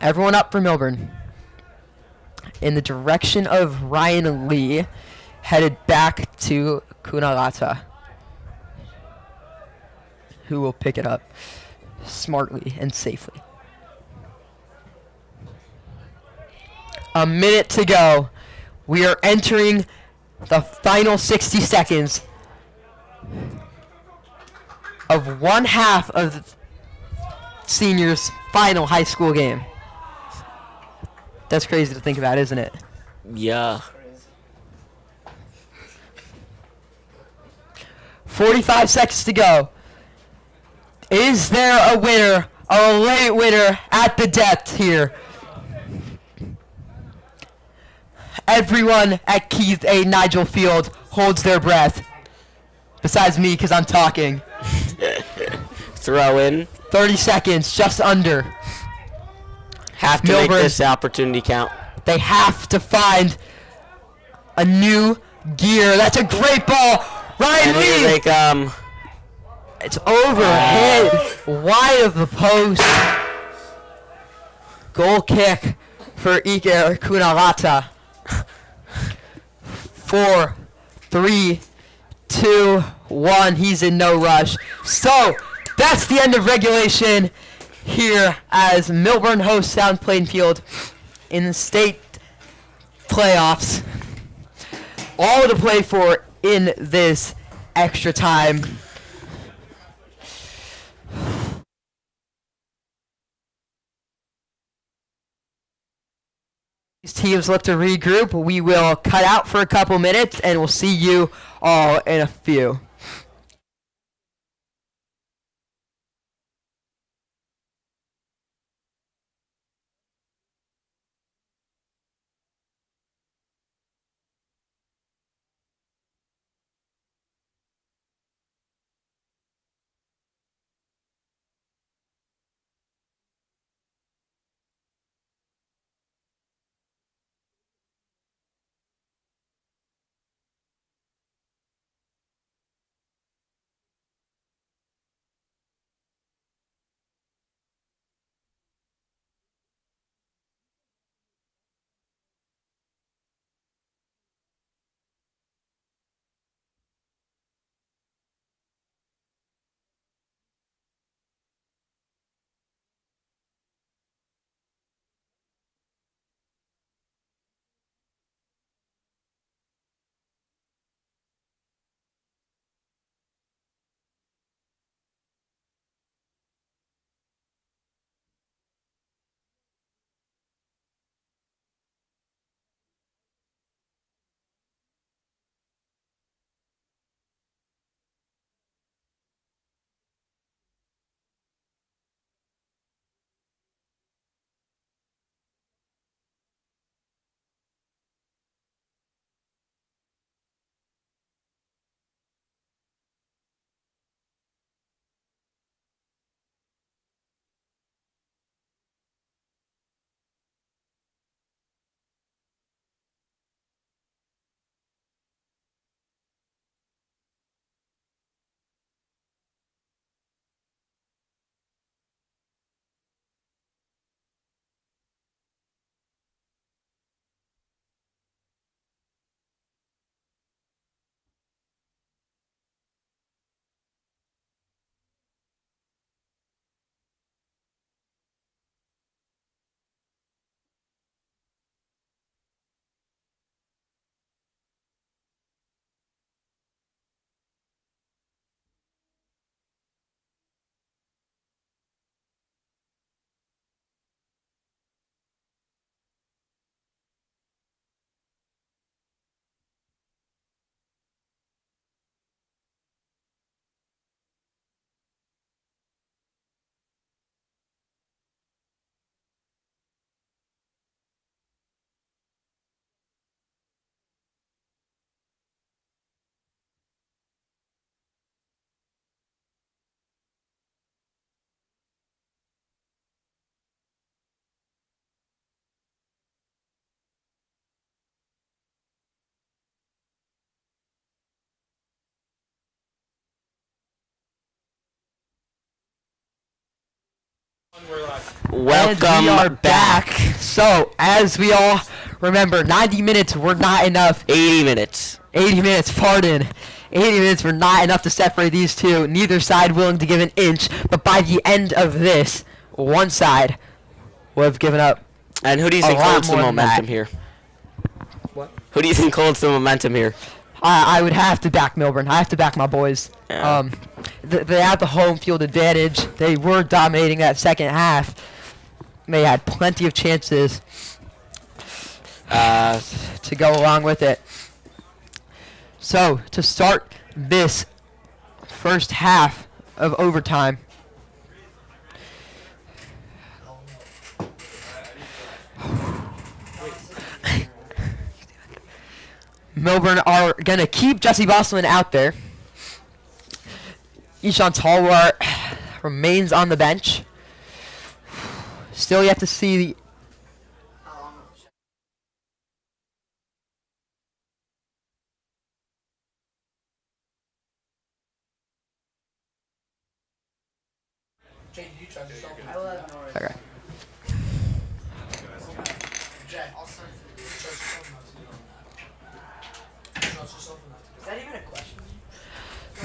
Everyone up for Millburn. In the direction of Ryan Lee, headed back to Kunalata, who will pick it up smartly and safely. A minute to go. We are entering the final 60 seconds of one half of the seniors' final high school game. That's crazy to think about, isn't it? Yeah. 45 seconds to go. Is there a winner, a late winner at the depth here? Everyone at Keith A. Nigel Field holds their breath. Besides me, because I'm talking. Throw in. 30 seconds, just under. Have to make Millburn. this opportunity count. They have to find a new gear. That's a great ball. Ryan And here Lee. they come. It's overhead, wide of the post. Goal kick for Iker Kunalata. 4, 3, 2, 1. He's in no rush. So that's the end of regulation here as Millburn hosts South Plainfield in the state playoffs. All to play for in this extra time. These teams look to regroup. We will cut out for a couple minutes and we'll see you all in a few. We're live. Welcome And we are back. So, as we all remember, 90 minutes were not enough. 80 minutes. 80 minutes, pardon. 80 minutes were not enough to separate these two. Neither side willing to give an inch. But by the end of this, one side would have given up. And who do you A think lot holds the more than momentum that. here? What? Who do you think holds the momentum here? I would have to back Millburn. I have to back my boys. Yeah. They have the home field advantage. They were dominating that second half. They had plenty of chances to go along with it. So, to start this first half of overtime, Millburn are going to keep Jesse Bosselman out there. Ishan Talwar remains on the bench. Still, you have to see the... Jay, did you trust yourself? I will have no worries. Okay. Jay, I'll send you. Trust yourself enough to do that. Trust yourself enough to. Is that even a question?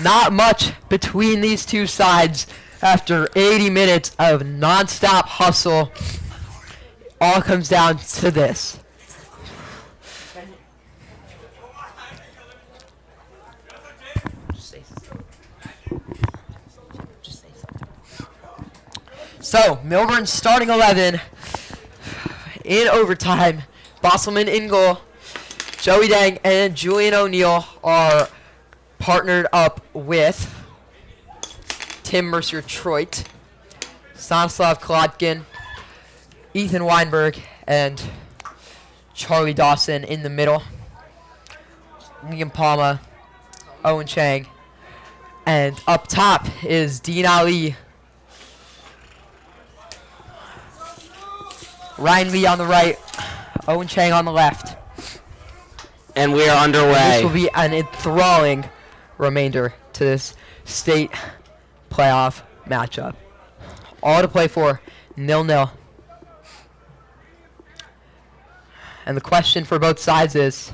Not much between these two sides after 80 minutes of non-stop hustle. All comes down to this. Just say something. Just say something. So, Millburn starting 11 in overtime. Bosselman in goal. Joey Dang and Julian O'Neill are partnered up with Tim Mercier-Troit, Stanislav Kolotkin, Ethan Weinberg, and Charlie Dawson in the middle. Liam Palma, Owen Chang, and up top is Dean Ali, Ryan Lee on the right, Owen Chang on the left. And we are And this underway. will be an enthralling remainder to this state playoff matchup. All to play for, 0-0. And the question for both sides is,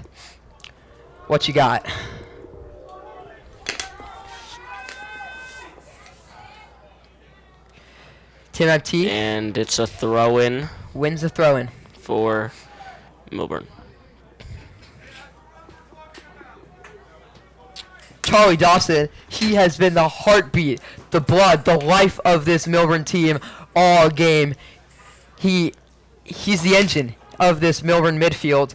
what you got? Tim MT And it's a throw-in wins the throw-in. for Millburn. Charlie Dawson, he has been the heartbeat, the blood, the life of this Millburn team all game. He's the engine of this Millburn midfield,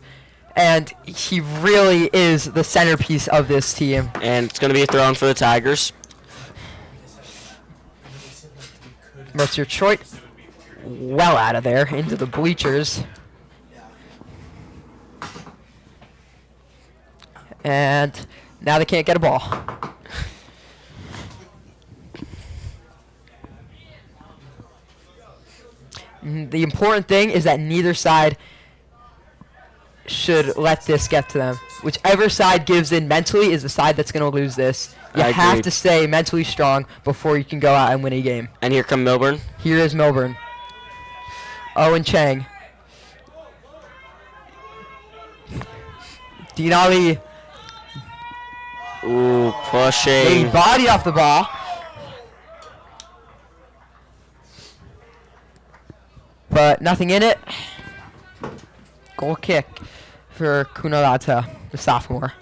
and he really is the centerpiece of this team. And it's going to be a throw-in for the Tigers. Mercier-Troit, well out of there, into the bleachers. And now they can't get a ball. The important thing is that neither side should let this get to them. Whichever side gives in mentally is the side that's going to lose this. You I have agree. to stay mentally strong before you can go out and win a game. And here come Millburn. Here is Millburn. Owen Chang. Dean Ali. Ooh, A pushing. body off the ball. But nothing in it. Goal kick for Kunalata, the sophomore.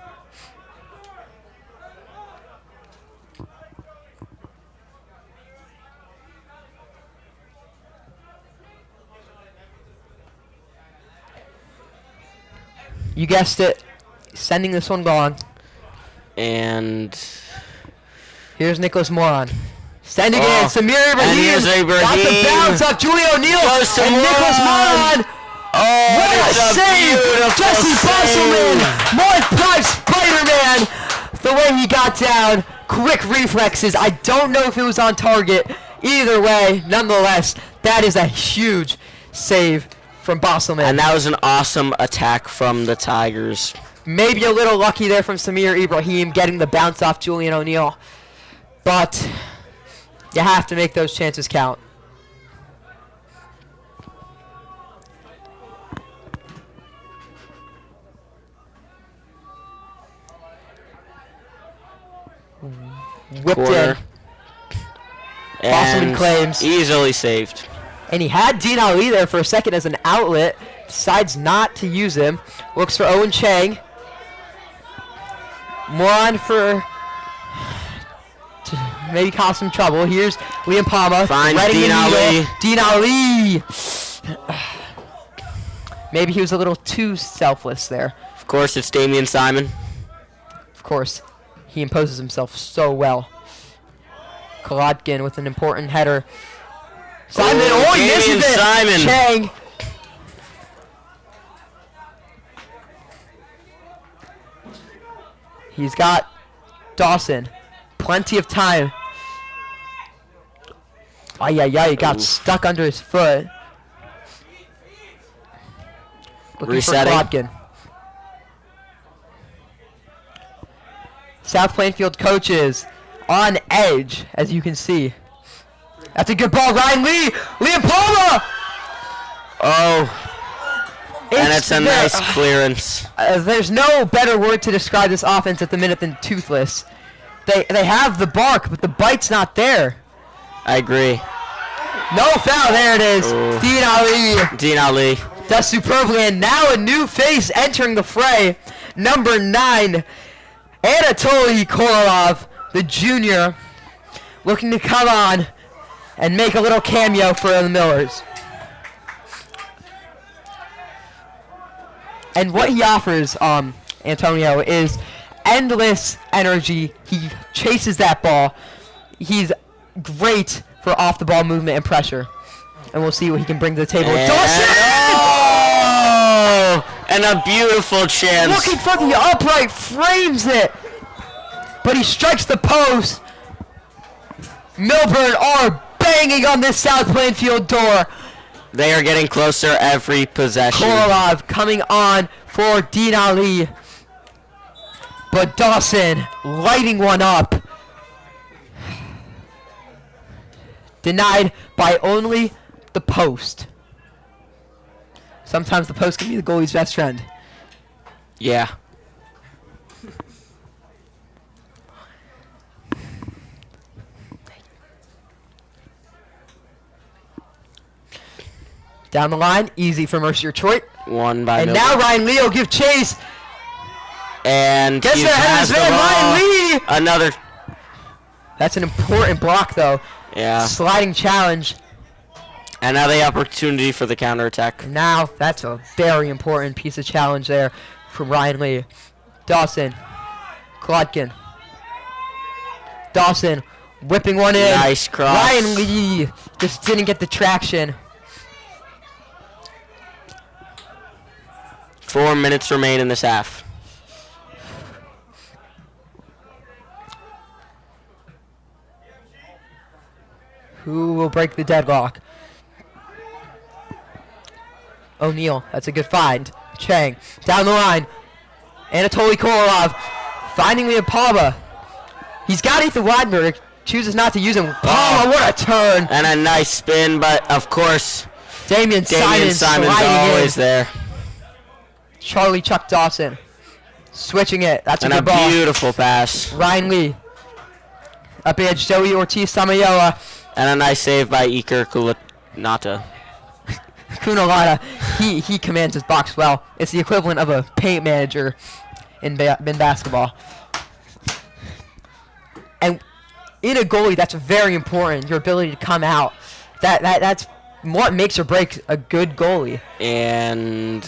You guessed it. Sending this one long. And Here's Nicholas Moron. Sending Oh, in Samir and Ibrahim. here's Got the Ibrahim. bounce off Julie O'Neill. Goes to And Nicholas Moron. Moron. oh, What a it's save! beautiful Jesse Bosselman. save. More Prime Spider-Man. The way he got down. Quick reflexes. I don't know if it was on target. Either way, nonetheless, that is a huge save from Bosselman. And that was an awesome attack from the Tigers. Maybe a little lucky there from Samir Ibrahim getting the bounce off Julian O'Neill. But you have to make those chances count. whipped corner. in. Boston claims. Easily saved. And he had Dean Ali there for a second as an outlet. Decides not to use him. Looks for Owen Chang. More on for to maybe cause some trouble. Here's Liam Palma. Finds threading the Dean Ali. needle. Dean Ali. Maybe he was a little too selfless there. Of course, it's Damian Simon. Of course, he imposes himself so well. Kolodkin with an important header. Simon, Oh, he misses Damian it. Simon. Chang. He's got Dawson. Plenty of time. Ay, he got Oof. stuck under his foot. Looking Resetting. for Kolodkin. South Plainfield coaches on edge, as you can see. That's a good ball, Ryan Lee! Liam Palma! Oh, and it's a nice clearance. There's no better word to describe this offense at the minute than toothless. They have the bark, but the bite's not there. I agree. No foul, there it is. Ooh. Dean Ali Dean Ali. does superbly, and now a new face entering the fray. Number 9, Anatoly Korolov, the junior, looking to come on and make a little cameo for the Millers. And what he offers, Antonio, is endless energy. He chases that ball. He's great for off-the-ball movement and pressure. And we'll see what he can bring to the table. And, Dawson! oh, and a beautiful chance. Looking for the upright, frames it. But he strikes the post. Millburn are banging on this South Plainfield door. They are getting closer every possession. Korolov coming on for Dean Ali. But Dawson lighting one up. Denied by only the post. Sometimes the post can be the goalie's best friend. Yeah. Down the line, easy for Mercer Detroit. Won by And Millburn. now Ryan Lee will give chase. And Gets he there ahead of has his the man, ball. Ryan Lee. Another. That's an important block, though. Yeah. Sliding challenge. And now the opportunity for the counterattack. Now, that's a very important piece of challenge there from Ryan Lee. Dawson. Kolodkin. Dawson whipping one in. Nice cross. Ryan Lee just didn't get the traction. 4 minutes remain in this half. Who will break the deadlock? O'Neal. That's a good find. Chang. Down the line. Anatoly Korolov. Finding Liam Palma. He's got Ethan Wadmer. Chooses not to use him. Palma, what a turn. And a nice spin, but of course, Damian Simon's sliding always in. there. Charlie Chuck Dawson. Switching it. That's And a a good ball. beautiful pass. Ryan Lee. Up edge, Joey Ortiz Samayoa. And a nice save by Iker Kulanata. Kunalana. He commands his box well. It's the equivalent of a paint manager in basketball. And in a goalie, that's very important. Your ability to come out. That's what makes or breaks a good goalie. And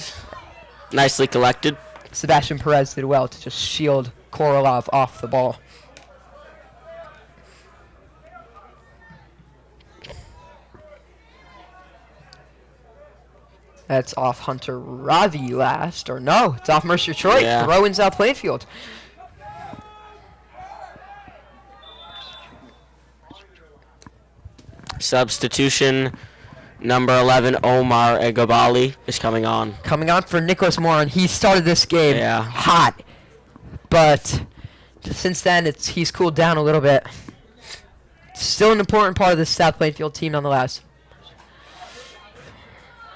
nicely collected. Sebastian Perez did well to just shield Korolov off the ball. That's off Hunter Ravi last. Or no, it's off Mercer Detroit. Yeah. Throw in South Plainfield. Substitution number 11, Omar Egabali, is coming on. Coming on for Nicholas Moran. He started this game Yeah. hot. But since then, he's cooled down a little bit. Still an important part of this South Plainfield team nonetheless.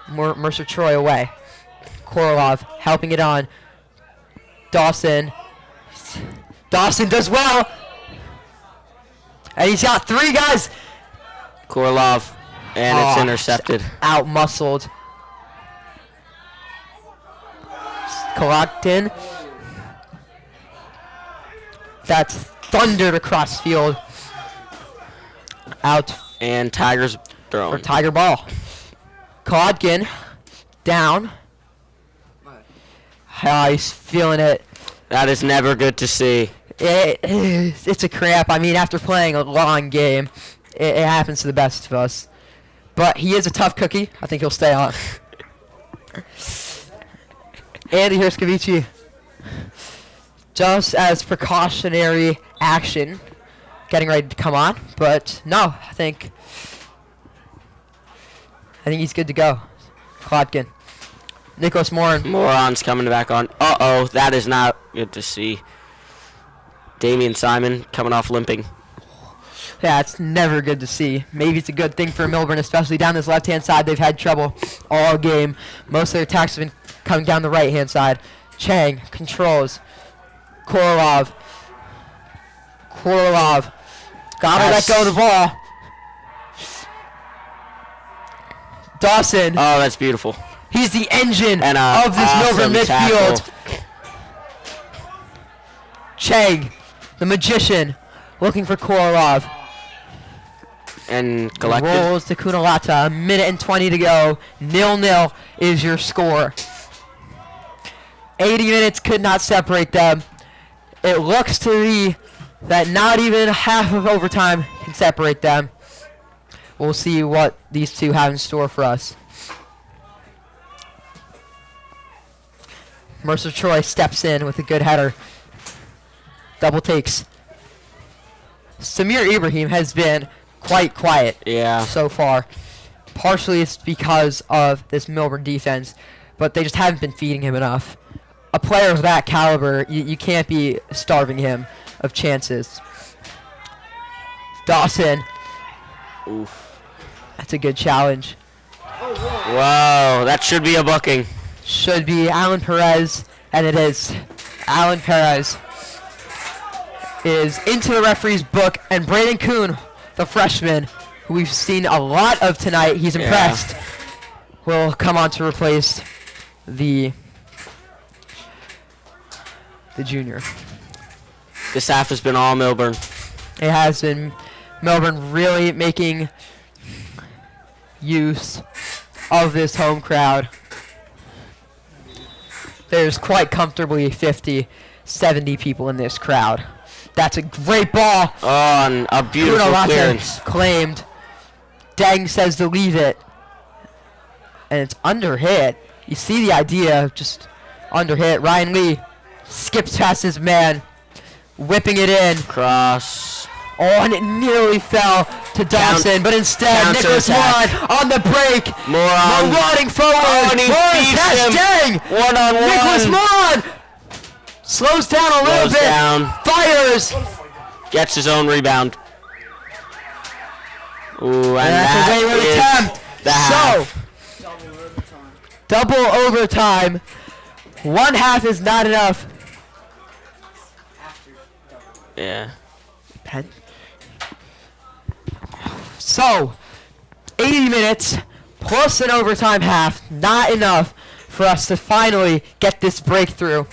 Mercer Troy away. Korolov helping it on. Dawson. Dawson does well. And he's got 3 guys. Korolov, and it's Oh, intercepted. Out-muscled. Kolaktin. That's thundered across field. Out And Tigers for thrown. Tiger ball. Kolaktin down. He's feeling it. That is never good to see. It's a cramp. I mean, after playing a long game, it happens to the best of us. But he is a tough cookie. I think he'll stay on. Andy Hirskavici, just as precautionary action, getting ready to come on. But no, I think he's good to go. Klotkin. Nicholas Morin. Moron's coming back on. Uh-oh, that is not good to see. Damian Simon coming off limping. Yeah, it's never good to see. Maybe it's a good thing for Millburn, especially down this left-hand side. They've had trouble all game. Most of their attacks have been coming down the right-hand side. Chang controls. Korolov. Gotta let go of the ball. Dawson. Oh, that's beautiful. He's the engine And of this awesome Millburn midfield. tackle. Chang, the magician, looking for Korolov. And collected. Rolls to Kunalata. A minute and 20 to go. 0-0 is your score. 80 minutes could not separate them. It looks to me that not even half of overtime can separate them. We'll see what these two have in store for us. Mercer Troy steps in with a good header. Double takes. Samir Ibrahim has been quite quiet Yeah. so far. Partially it's because of this Millburn defense, but they just haven't been feeding him enough. A player of that caliber, you can't be starving him of chances. Dawson, Oof. that's a good challenge. Whoa, that should be a booking. Should be Alan Perez, and it is. Alan Perez is into the referee's book, and Brayden Kuhn, the freshman, who we've seen a lot of tonight, he's Yeah. impressed, will come on to replace the junior. This half has been all Millburn. It has been Melbourne really making use of this home crowd. There's quite comfortably 50, 70 people in this crowd. That's a great ball. Oh, and a beautiful Kunalata clearance. claimed. Deng says to leave it. And it's under hit. You see the idea of just under hit. Ryan Lee skips past his man, whipping it in. Cross. Oh, and it nearly fell to Dawson, but instead Nicholas Moran counterattack. on the break. Moran. Marauding forward. Oh, and he beats him. Deng. One-on-one. Nicholas Moran slows down a little Goes bit. down. Fires. Gets his own rebound. Ooh, and That's a that wayward is attempt. the So, half. double overtime. One half is not enough. Yeah. Pen. So, 80 minutes plus an overtime half, not enough for us to finally get this breakthrough.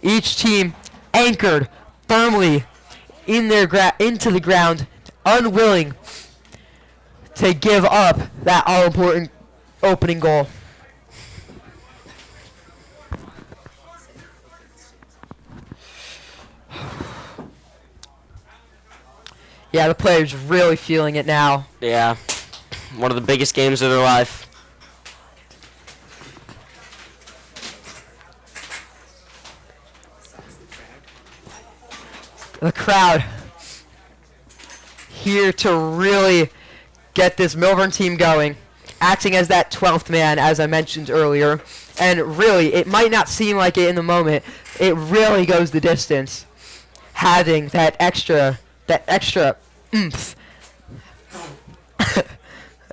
Each team anchored firmly in their into the ground, unwilling to give up that all-important opening goal. Yeah, the players really feeling it now. Yeah. One of the biggest games of their life. The crowd here to really get this Millburn team going, acting as that 12th man, as I mentioned earlier. And really, it might not seem like it in the moment. It really goes the distance, having that extra oomph.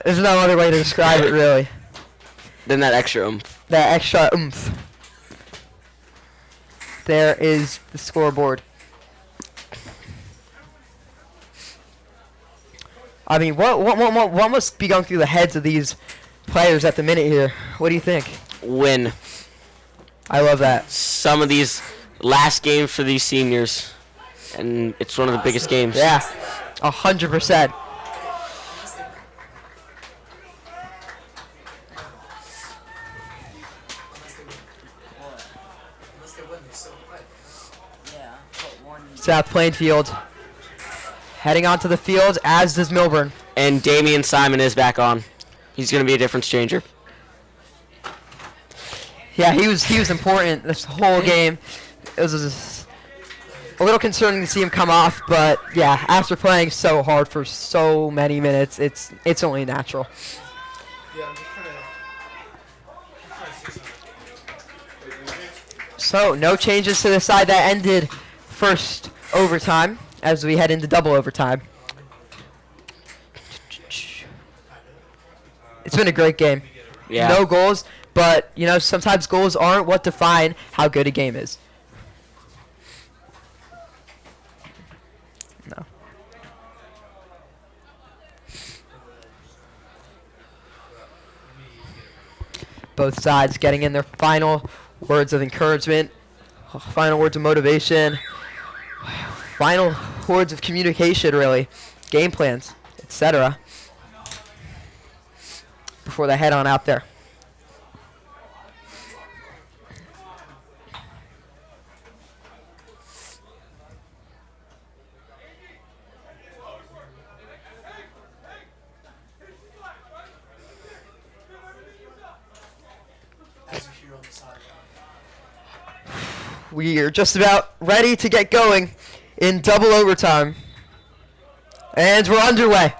There's no other way to describe it, really. Then that extra oomph. That extra oomph. There is the scoreboard. I mean, what must be going through the heads of these players at the minute here? What do you think? Win I love that. some of these last games for these seniors, and it's one of the biggest games. Yeah, 100%. Unless they win, they still play. Yeah, but one. South Plainfield heading onto the field, as does Millburn. And Damian Simon is back on. He's going to be a difference changer. Yeah, he was important this whole game. It was a little concerning to see him come off, but yeah, after playing so hard for so many minutes, it's only natural. Yeah, I'm just trying to see something. So no changes to the side that ended first overtime as we head into double overtime. It's been a great game. Yeah. No goals, but you know sometimes goals aren't what define how good a game is. No. Both sides getting in their final words of encouragement, final words of motivation, final words of communication, really, game plans, etc. before they head on out there. As if you're on the sideline. We are just about ready to get going in double overtime. And we're underway.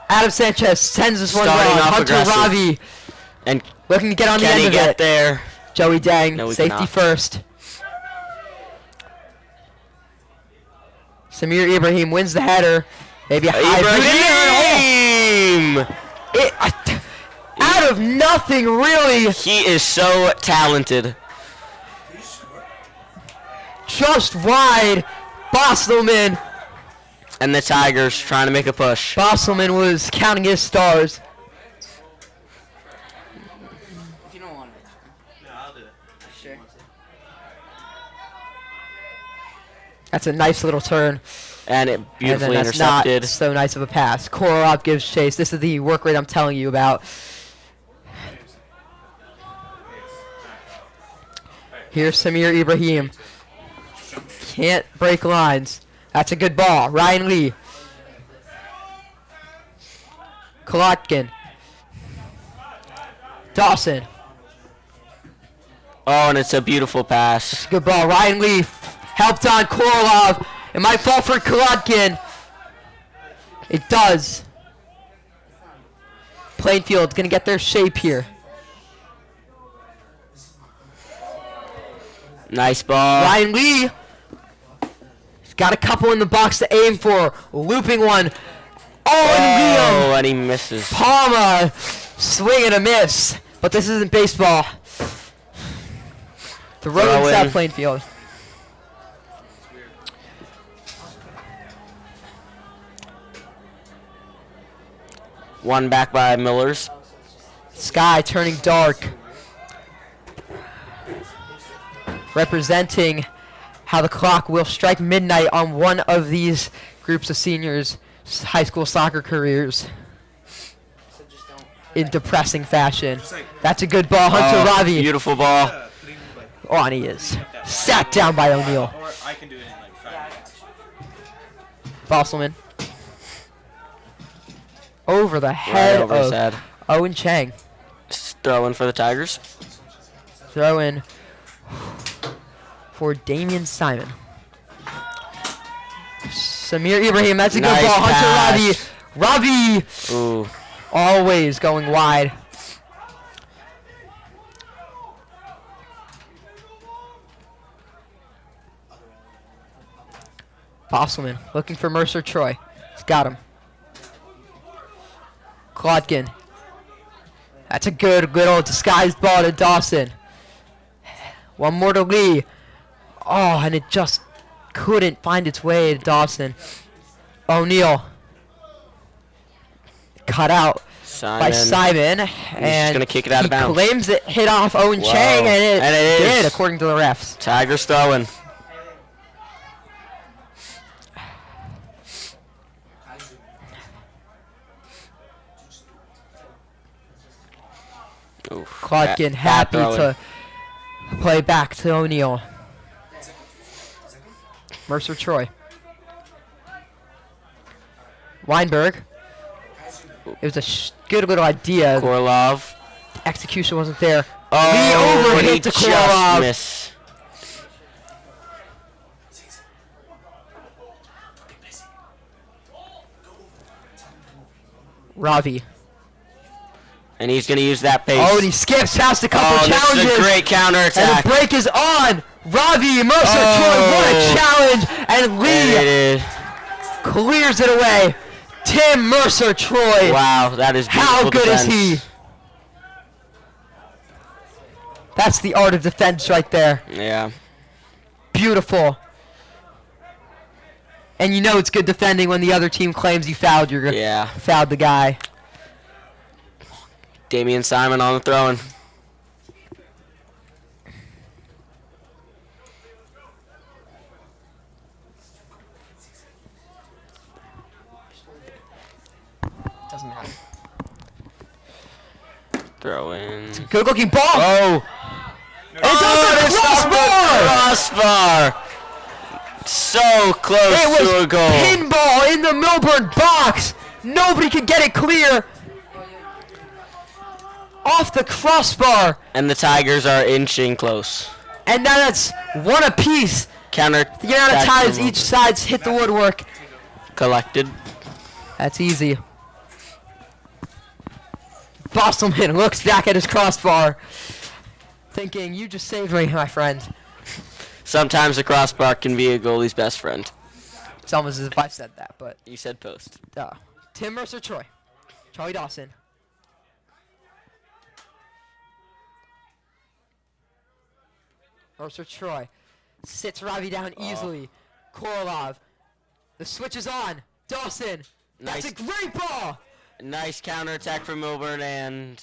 Adam Sanchez sends us one Starting well. off Hunter aggressive. Ravi And looking to get on the can end he of get it. there? Joey Dang, No, he safety cannot. first. Samir Ibrahim wins the header. Maybe a high Ibrahim! out of nothing, really. He is so talented. Just wide. Bostelman. And the Tigers trying to make a push. Bostelman was counting his stars. If you don't want it. No, I'll do it. Sure. That's a nice little turn. And it beautifully and then that's intercepted. not so nice of a pass. Kororov gives chase. This is the work rate I'm telling you about. Here's Samir Ibrahim. Can't break lines. That's a good ball. Ryan Lee. Kolotkin. Dawson. Oh, and it's a beautiful pass. Good ball. Ryan Lee helped on Korolov. It might fall for Kolotkin. It does. Plainfield's going to get their shape here. Nice ball. Ryan Lee. He's got a couple in the box to aim for. Looping one. Oh, and Oh, and he misses. Liam Palma. Swing and a miss. But this isn't baseball. The road Throw in in. South Plainfield. One back by Millers. Sky turning dark. Representing how the clock will strike midnight on one of these groups of seniors' high school soccer careers So just don't. in depressing fashion. That's a good ball, Hunter Oh, Ravi. beautiful ball. Putting, like, Oh, and he is. Sat down by O'Neal. or I can do it in like 5 minutes. Bosselman. Over the Right head over his of head. Owen Chang. Just throw in for the Tigers. Throw in for Damian Simon. Samir Ibrahim, that's a Nice good ball. Hunter pass. Ravi. Ooh. Always going wide. Bosselman looking for Mercer Troy. He's got him. Klotkin. That's a good old disguised ball to Dawson. One more to Lee. Oh, and it just couldn't find its way to Dawson. O'Neal. Cut out by Simon. And gonna kick it out of bounds. He claims it hit off Owen Whoa. Chang, and it is. did, according to the refs. Tigers throwing. Klotkin happy to play back to O'Neal. Mercer Troy. Weinberg. It was a good little idea. Korolov. Execution wasn't there. Oh, Lee he overhit to just Korolov. missed. Ravi. And he's going to use that pace. Oh, and he skips past a couple challenges. This is a great And counterattack. the break is on. Ravi, Mercer Troy, what a challenge. And Lee clears it away. Tim Mercer Troy. Wow, that is beautiful How good defense. is he? That's the art of defense right there. Yeah. Beautiful. And you know it's good defending when the other team claims you fouled fouled the guy. Damian Simon on the throwing. Doesn't matter. Throw in. Good looking ball. Oh! It's on the crossbar. Crossbar! So close It to a was goal. pinball in the Millburn box. Nobody could get it clear. Off the crossbar. And the Tigers are inching close. And now that's one apiece. Counter. The amount of times each side's hit the woodwork. Collected. That's easy. Bostelman looks back at his crossbar, thinking, you just saved me, my friend. Sometimes a crossbar can be a goalie's best friend. It's almost as if I said that, but... You said post. Tim Mercer Troy. Charlie Dawson. Mercer Troy. Sits Ravi down easily. Korolov. The switch is on. Dawson. Nice. That's a great ball! Nice counterattack from Millburn and...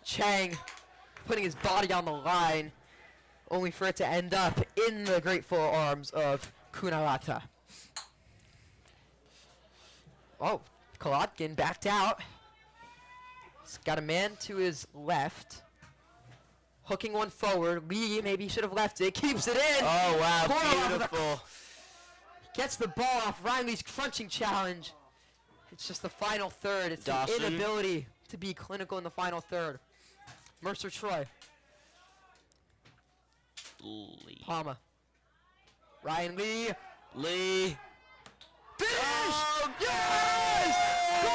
Chang putting his body on the line, only for it to end up in the grateful arms of Kunarata. Oh, Kolotkin backed out. He's got a man to his left. Hooking one forward. Lee maybe should have left it. Keeps it in. Oh, wow. Korolov Beautiful. gets the ball off Ryan Lee's crunching challenge. It's just the final third. It's the Dawson. inability to be clinical in the final third. Mercer Troy. Lee. Palma. Ryan Lee. Lee. Finish! Oh, Yes! Goal!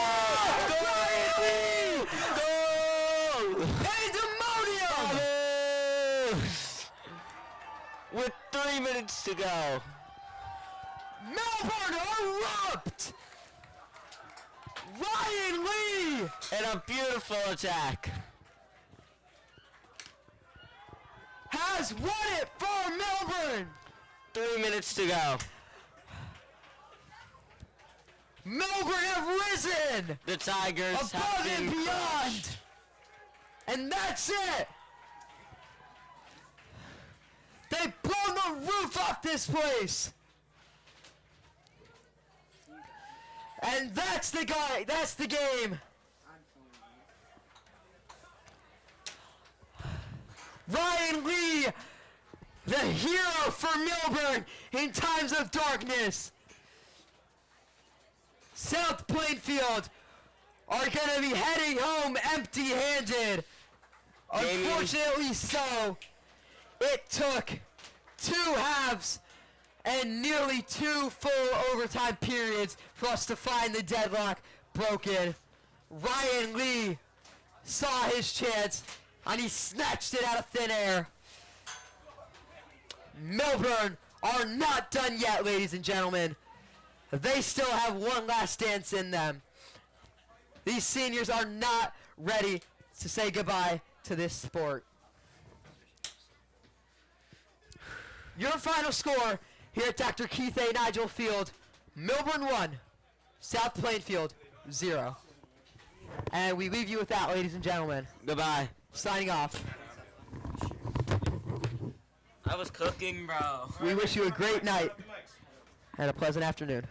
Goal! Pandemonium! With 3 minutes to go. Millburn erupt! Ryan Lee! And a beautiful attack. Has won it for Millburn! 3 minutes to go. Millburn have risen! The Tigers Above have and been beyond! crushed. And that's it! They've blown the roof off this place! And that's the guy, that's the game! Ryan Lee, the hero for Millburn in times of darkness. South Plainfield are going to be heading home empty-handed. Unfortunately so, it took 2 halves and nearly 2 full overtime periods for us to find the deadlock broken. Ryan Lee saw his chance, and he snatched it out of thin air. Millburn are not done yet, ladies and gentlemen. They still have one last dance in them. These seniors are not ready to say goodbye to this sport. Your final score here at Dr. Keith A. Nigel Field, Millburn 1, South Plainfield, 0. And we leave you with that, ladies and gentlemen. Goodbye. Signing off. I was cooking, bro. We wish you a great night Drop the mics. and a pleasant afternoon.